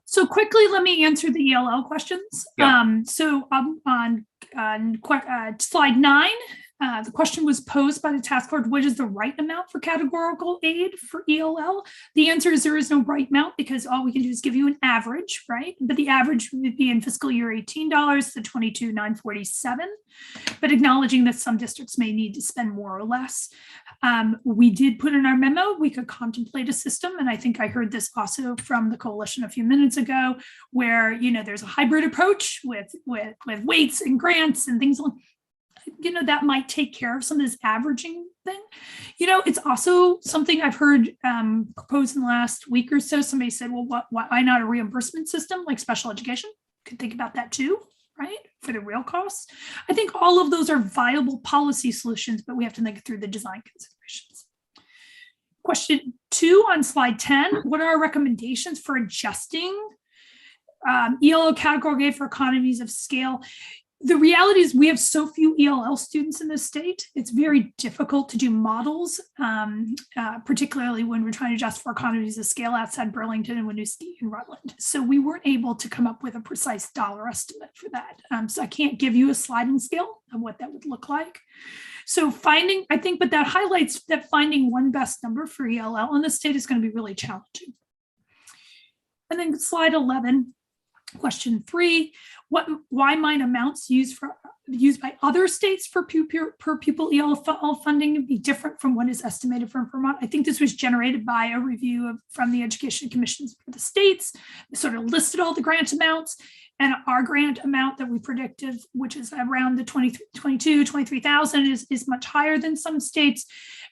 So quickly, let me answer the ELL questions. So on slide 9, the question was posed by the task force: what is the right amount for categorical aid for ELL? The answer is there is no right amount, because all we can do is give you an average, right? But the average would be in fiscal year $18 to $22,947, but acknowledging that some districts may need to spend more or less. We did put in our memo, we could contemplate a system, and I think I heard this also from the coalition a few minutes ago, where there's a hybrid approach with weights and grants and things like that might take care of some of this averaging thing. It's also something I've heard proposed in the last week or so. Somebody said, well, why not a reimbursement system like special education? Could think about that too, right? For the real costs. I think all of those are viable policy solutions, but we have to think through the design considerations. Question 2 on slide 10, what are our recommendations for adjusting ELL category for economies of scale? The reality is we have so few ELL students in this state. It's very difficult to do models, particularly when we're trying to adjust for economies of scale outside Burlington and Winooski and Rutland. So we weren't able to come up with a precise dollar estimate for that. So I can't give you a sliding scale of what that would look like. So but that highlights that finding one best number for ELL in the state is going to be really challenging. And then slide 11. Question 3, why might amounts used by other states for per pupil ELL funding be different from what is estimated from Vermont? I think this was generated by a review from the Education Commissions for the states. It sort of listed all the grant amounts, and our grant amount that we predicted, which is around the 23,000 is much higher than some states.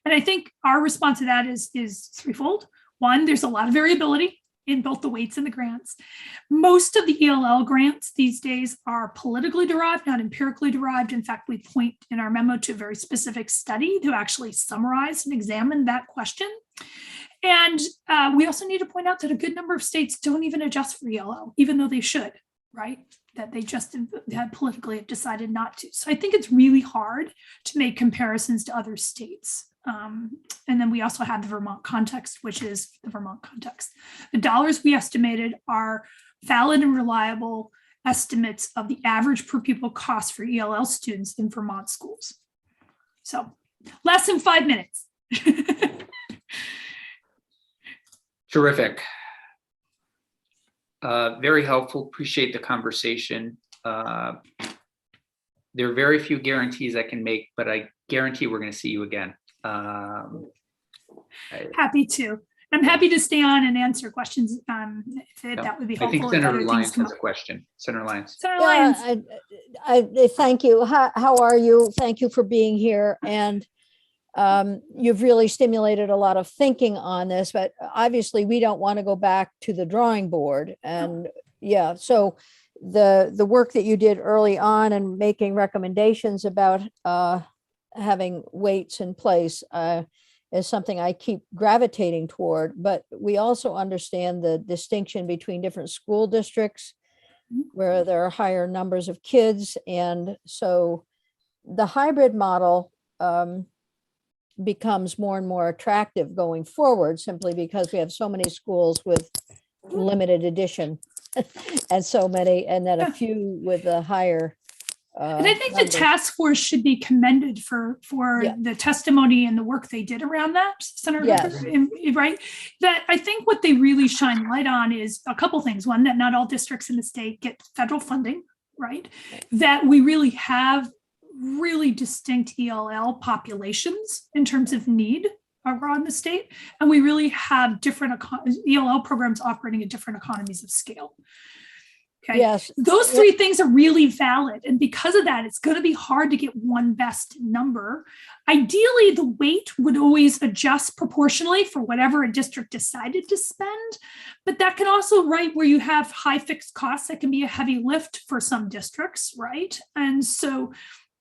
And I think our response to that is threefold. One, there's a lot of variability in both the weights and the grants. Most of the ELL grants these days are politically derived, not empirically derived. In fact, we point in our memo to a very specific study to actually summarize and examine that question. And we also need to point out that a good number of states don't even adjust for ELL, even though they should, right? That they just had politically decided not to. So I think it's really hard to make comparisons to other states. And then we also have the Vermont context, which is the Vermont context. The dollars we estimated are valid and reliable estimates of the average per pupil cost for ELL students in Vermont schools. So less than 5 minutes. Terrific. Very helpful. Appreciate the conversation. There are very few guarantees I can make, but I guarantee we're going to see you again. Happy to. I'm happy to stay on and answer questions. If that would be helpful. I think Senator Lyons has a question. Senator Lyons. Senator Lyons. I thank you. How are you? Thank you for being here. And you've really stimulated a lot of thinking on this, but obviously we don't want to go back to the drawing board. And yeah, so the work that you did early on and making recommendations about having weights in place is something I keep gravitating toward, but we also understand the distinction between different school districts where there are higher numbers of kids. And so the hybrid model becomes more and more attractive going forward, simply because we have so many schools with limited addition and so many, and then a few with a higher and I think numbers. the task force should be commended for the testimony and the work they did around that, Senator. Yes. Right? That I think what they really shine light on is a couple things. One, that not all districts in the state get federal funding, right? That we really have really distinct ELL populations in terms of need around the state. And we really have different ELL programs operating at different economies of scale. Okay. Yes. Those three things are really valid. And because of that, it's going to be hard to get one best number. Ideally, the weight would always adjust proportionally for whatever a district decided to spend. But that can also, right, where you have high fixed costs, that can be a heavy lift for some districts, right? And so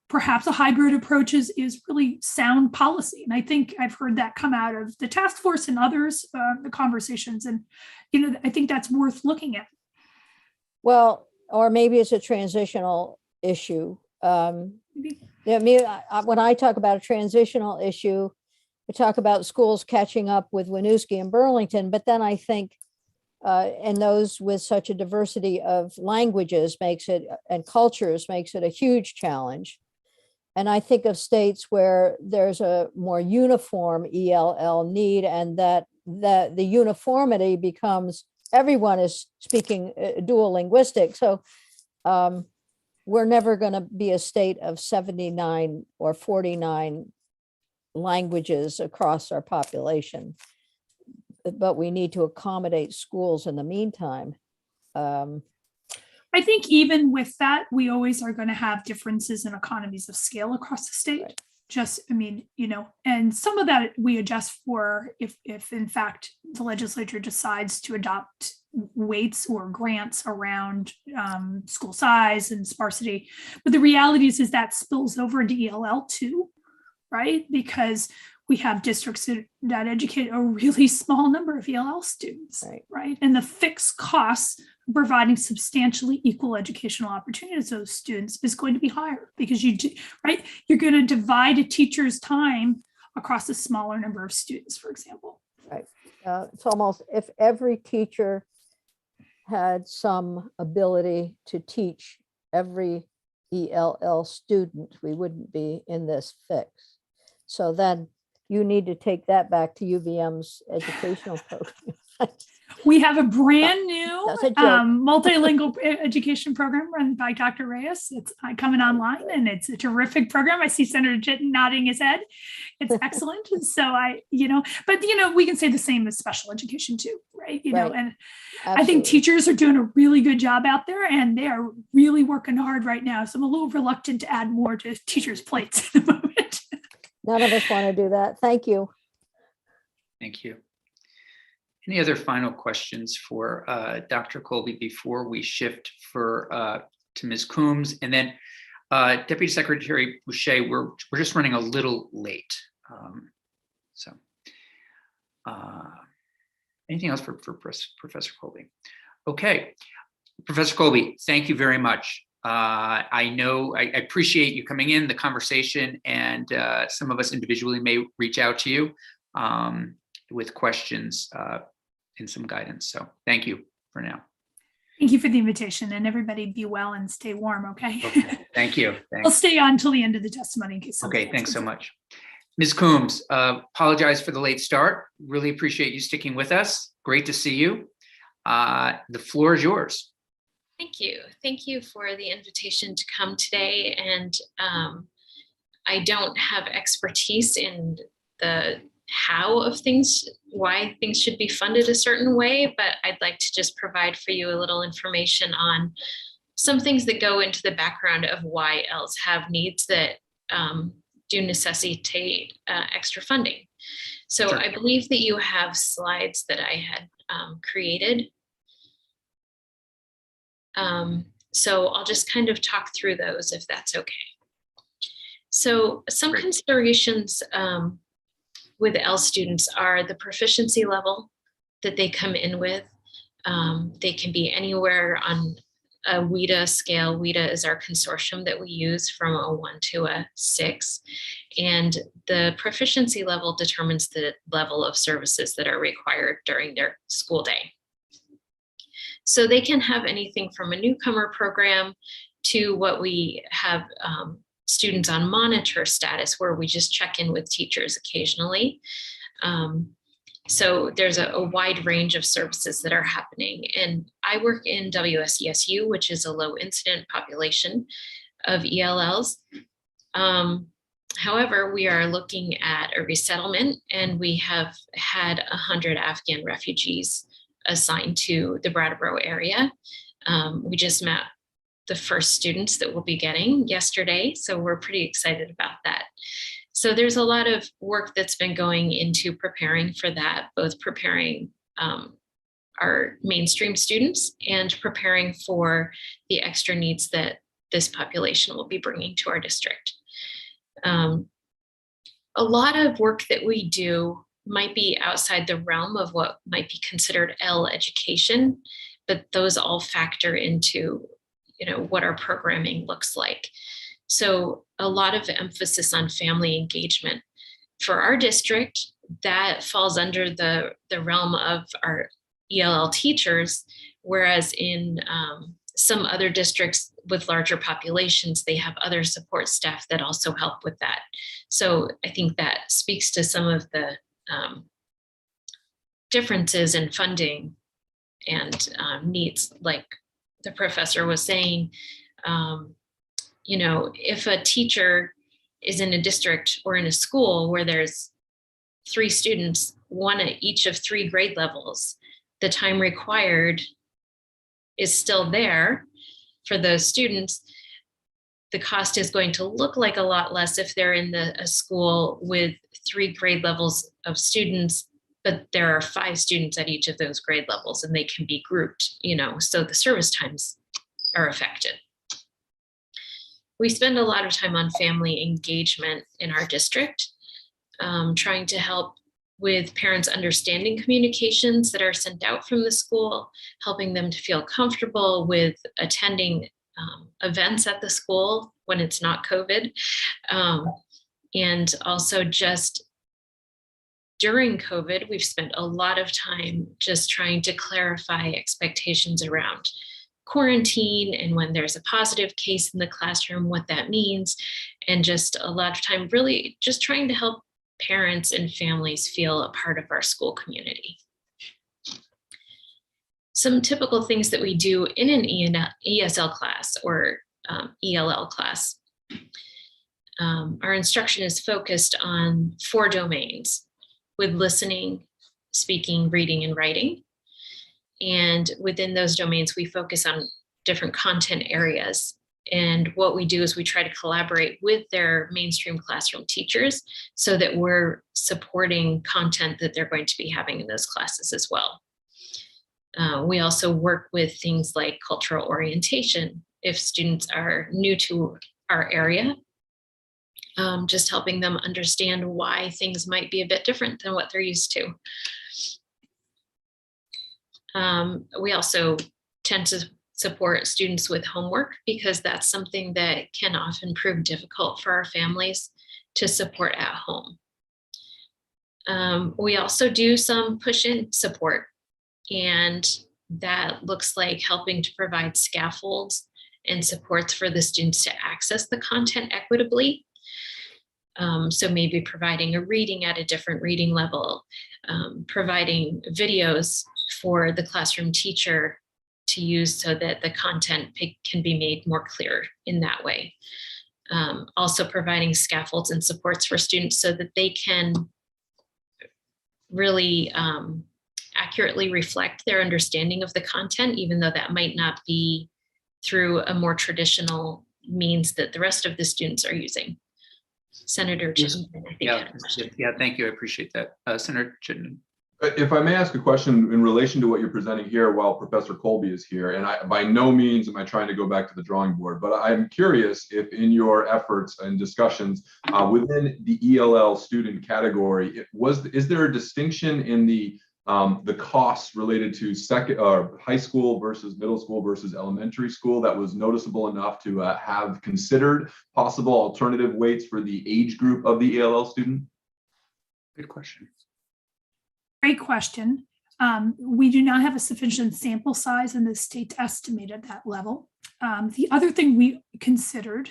perhaps a hybrid approach is really sound policy. And I think I've heard that come out of the task force and others, the conversations. And, I think that's worth looking at. Well, or maybe it's a transitional issue. When I talk about a transitional issue, I talk about schools catching up with Winooski and Burlington, but then I think, and those with such a diversity of languages and cultures makes it a huge challenge. And I think of states where there's a more uniform ELL need, and that the uniformity becomes everyone is speaking dual linguistic. So we're never going to be a state of 79 or 49 languages across our population, but we need to accommodate schools in the meantime. I think even with that, we always are going to have differences in economies of scale across the state. Right. And some of that we adjust for if in fact the legislature decides to adopt weights or grants around school size and sparsity. But the reality is that spills over into ELL too, right? Because we have districts that educate a really small number of ELL students, right? And the fixed costs of providing substantially equal educational opportunities to those students is going to be higher because right? You're going to divide a teacher's time across a smaller number of students, for example. Right. It's almost if every teacher had some ability to teach every ELL student, we wouldn't be in this fix. So then you need to take that back to UVM's educational program. We have a brand new That's a joke. multilingual education program run by Dr. Reyes. It's coming online and it's a terrific program. I see Senator Jitten nodding his head. It's excellent. So but we can say the same as special education too, right? And Absolutely. I think teachers are doing a really good job out there and they are really working hard right now. So I'm a little reluctant to add more to teachers' plates at the moment. None of us want to do that. Thank you. Thank you. Any other final questions for Dr. Colby before we shift to Ms. Coombs? And then Deputy Secretary Boucher, we're just running a little late. Anything else for Professor Colby? Okay, Professor Colby, thank you very much. I know I appreciate you coming in, the conversation, and some of us individually may reach out to you with questions and some guidance. So thank you for now. Thank you for the invitation, and everybody be well and stay warm, okay? Okay. Thank you. I'll stay on until the end of the testimony in case. Okay, thanks so much. Ms. Coombs, apologize for the late start. Really appreciate you sticking with us. Great to see you. The floor is yours. Thank you. Thank you for the invitation to come today. And I don't have expertise in the how of things, why things should be funded a certain way, but I'd like to just provide for you a little information on some things that go into the background of why ELs have needs that do necessitate extra funding. So Sure. I believe that you have slides that I had created. So I'll just kind of talk through those if that's okay. So some Great. considerations with EL students are the proficiency level that they come in with. They can be anywhere on a WIDA scale. WIDA is our consortium that we use from a 1 to a 6. And the proficiency level determines the level of services that are required during their school day. So they can have anything from a newcomer program to what we have students on monitor status, where we just check in with teachers occasionally. So there's a wide range of services that are happening. And I work in WSESU, which is a low incident population of ELLs. However, we are looking at a resettlement, and we have had 100 Afghan refugees assigned to the Brattleboro area. We just met the first students that we'll be getting yesterday, so we're pretty excited about that. So there's a lot of work that's been going into preparing for that, both preparing our mainstream students and preparing for the extra needs that this population will be bringing to our district. A lot of work that we do might be outside the realm of what might be considered EL education, but those all factor into what our programming looks like. So a lot of emphasis on family engagement. For our district, that falls under the realm of our ELL teachers, whereas in some other districts with larger populations, they have other support staff that also help with that. So I think that speaks to some of the differences in funding and needs, like the professor was saying. If a teacher is in a district or in a school where there's 3 students, one at each of 3 grade levels, the time required is still there for those students. The cost is going to look like a lot less if they're in a school with 3 grade levels of students, but there are 5 students at each of those grade levels, and they can be grouped, so the service times are affected. We spend a lot of time on family engagement in our district. trying to help with parents understanding communications that are sent out from the school, helping them to feel comfortable with attending events at the school when it's not COVID. And also just during COVID, we've spent a lot of time just trying to clarify expectations around quarantine and when there's a positive case in the classroom, what that means. And just a lot of time really just trying to help parents and families feel a part of our school community. Some typical things that we do in an ESL class or ELL class. Our instruction is focused on 4 domains with listening, speaking, reading, and writing. And within those domains, we focus on different content areas. And what we do is we try to collaborate with their mainstream classroom teachers so that we're supporting content that they're going to be having in those classes as well. We also work with things like cultural orientation. If students are new to our area, just helping them understand why things might be a bit different than what they're used to. We also tend to support students with homework because that's something that can often prove difficult for our families to support at home. We also do some push-in support, and that looks like helping to provide scaffolds and supports for the students to access the content equitably. So maybe providing a reading at a different reading level, providing videos for the classroom teacher to use so that the content can be made more clear in that way. Also providing scaffolds and supports for students so that they can really accurately reflect their understanding of the content, even though that might not be through a more traditional means that the rest of the students are using. Senator Chittenden, I think. Yeah, thank you. I appreciate that. Senator Chittenden. If I may ask a question in relation to what you're presenting here while Professor Colby is here, and by no means am I trying to go back to the drawing board, but I'm curious if in your efforts and discussions within the ELL student category, is there a distinction in the costs related to high school versus middle school versus elementary school that was noticeable enough to have considered possible alternative weights for the age group of the ELL student? Good question. Great question. We do not have a sufficient sample size in the state to estimate at that level. The other thing we considered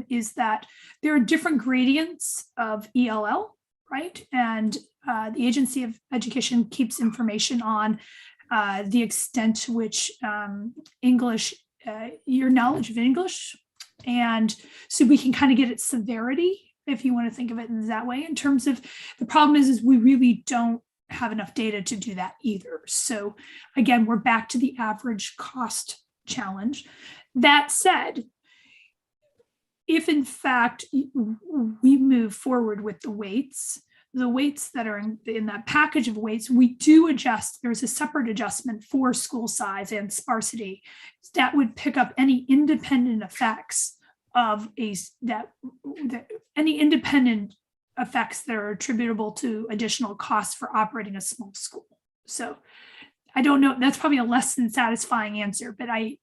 is that there are different gradients of ELL, right? And the Agency of Education keeps information on the extent to which English, your knowledge of English. And so we can kind of get its severity, if you want to think of it in that way, in terms of the problem is we really don't have enough data to do that either. So again, we're back to the average cost challenge. That said, if in fact we move forward with the weights that are in that package of weights, we do adjust. There's a separate adjustment for school size and sparsity that would pick up any independent effects of any independent effects that are attributable to additional costs for operating a small school. So I don't know, that's probably a less than satisfying answer, but I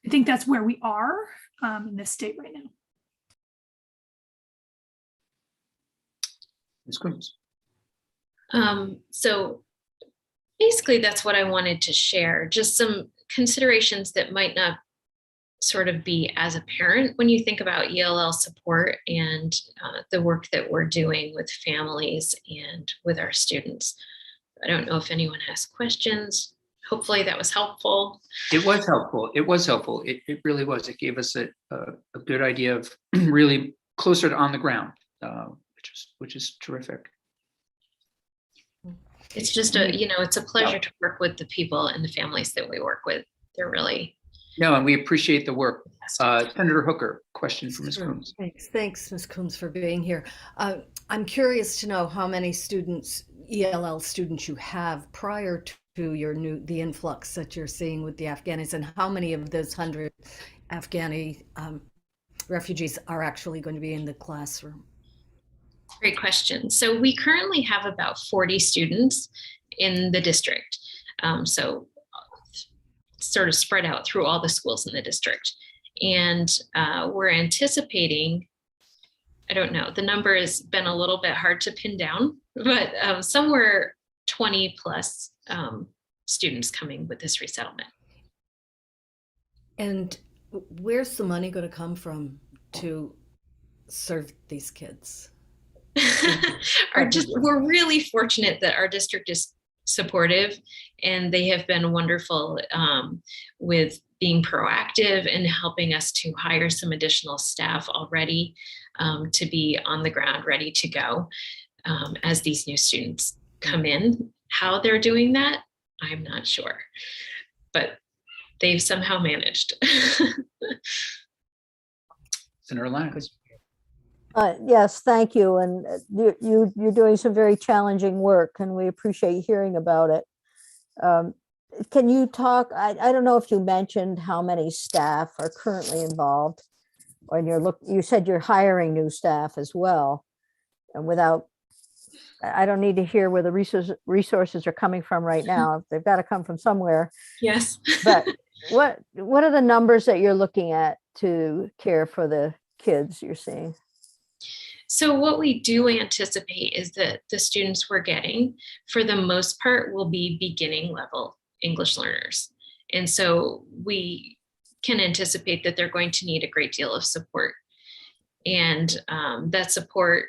think that's where we are in this state right now. Ms. Coombs. So basically that's what I wanted to share, just some considerations that might not sort of be as apparent when you think about ELL support and the work that we're doing with families and with our students. I don't know if anyone has questions. Hopefully that was helpful. It was helpful. It was helpful. It really was. It gave us a good idea of really closer to on the ground, which is terrific. It's just it's a pleasure to work with the people and the families that we work with. They're really. No, and we appreciate the work. Senator Hooker, question for Ms. Coombs. Thanks, Ms. Coombs, for being here. I'm curious to know how many students, ELL students, you have prior to the influx that you're seeing with the Afghanis, and how many of those 100 Afghani refugees are actually going to be in the classroom? Great question. So we currently have about 40 students in the district. So sort of spread out through all the schools in the district. And we're anticipating, I don't know, the number has been a little bit hard to pin down, but somewhere 20 plus students coming with this resettlement. And where's the money going to come from to serve these kids? We're really fortunate that our district is supportive, and they have been wonderful with being proactive and helping us to hire some additional staff already to be on the ground, ready to go as these new students come in. How they're doing that, I'm not sure, but they've somehow managed. Senator Lyons. Yes, thank you. And you're doing some very challenging work, and we appreciate hearing about it. Can you talk, I don't know if you mentioned how many staff are currently involved, or you said you're hiring new staff as well. And I don't need to hear where the resources are coming from right now. They've got to come from somewhere. Yes. But what are the numbers that you're looking at to care for the kids you're seeing? So what we do anticipate is that the students we're getting, for the most part, will be beginning level English learners. And so we can anticipate that they're going to need a great deal of support. And that support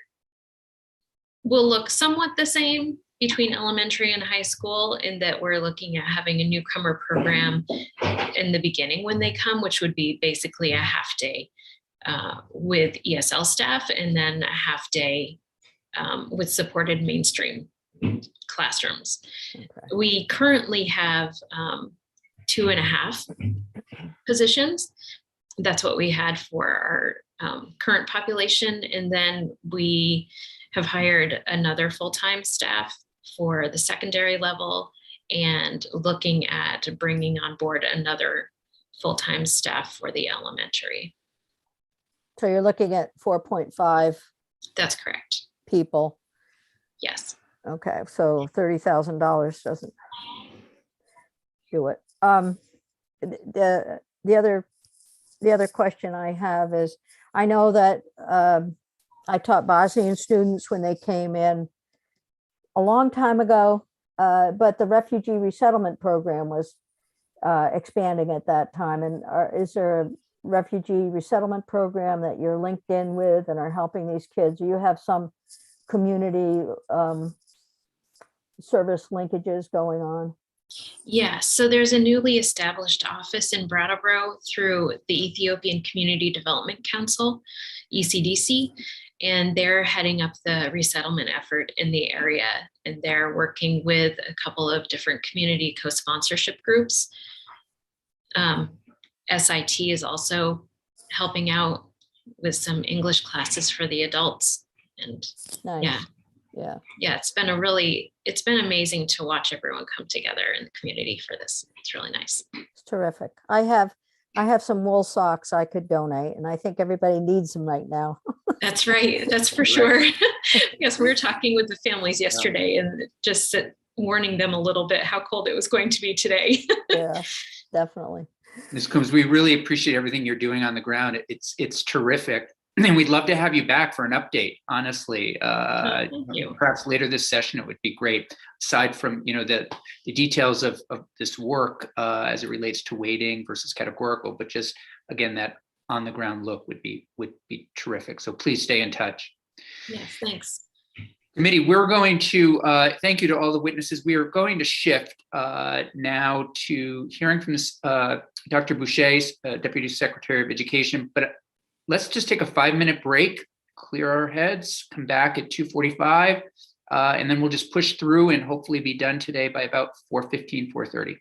will look somewhat the same between elementary and high school, in that we're looking at having a newcomer program in the beginning when they come, which would be basically a half day with ESL staff, and then a half day with supported mainstream classrooms. Okay. We currently have 2.5 positions. That's what we had for our current population. And then we have hired another full-time staff for the secondary level, and looking at bringing on board another full-time staff for the elementary. So you're looking at 4.5. That's correct. People. Yes. Okay, so $30,000 doesn't do it. The other question I have is, I know that I taught Bosnian students when they came in a long time ago, but the refugee resettlement program was expanding at that time. And is there a refugee resettlement program that you're linked in with and are helping these kids? Do you have some community service linkages going on? Yeah, so there's a newly established office in Brattleboro through the Ethiopian Community Development Council, ECDC, and they're heading up the resettlement effort in the area. And they're working with a couple of different community co-sponsorship groups. SIT is also helping out with some English classes for the adults. And nice. Yeah, it's been amazing to watch everyone come together in the community for this. It's really nice. It's terrific. I have some wool socks I could donate, and I think everybody needs them right now. That's right. That's for sure. Yes, we were talking with the families yesterday and just warning them a little bit how cold it was going to be today. Yeah, definitely. Ms. Coombs, we really appreciate everything you're doing on the ground. It's terrific. And we'd love to have you back for an update, honestly. Thank you. Perhaps later this session, it would be great. Aside from, the details of this work as it relates to weighting versus categorical, but just, again, that on the ground look would be terrific. So please stay in touch. Yes, thanks. Committee, we're going to thank you to all the witnesses. We are going to shift now to hearing from Dr. Boucher, Deputy Secretary of Education, but let's just take a 5-minute break, clear our heads, come back at 2:45, and then we'll just push through and hopefully be done today by about 4:15, 4:30.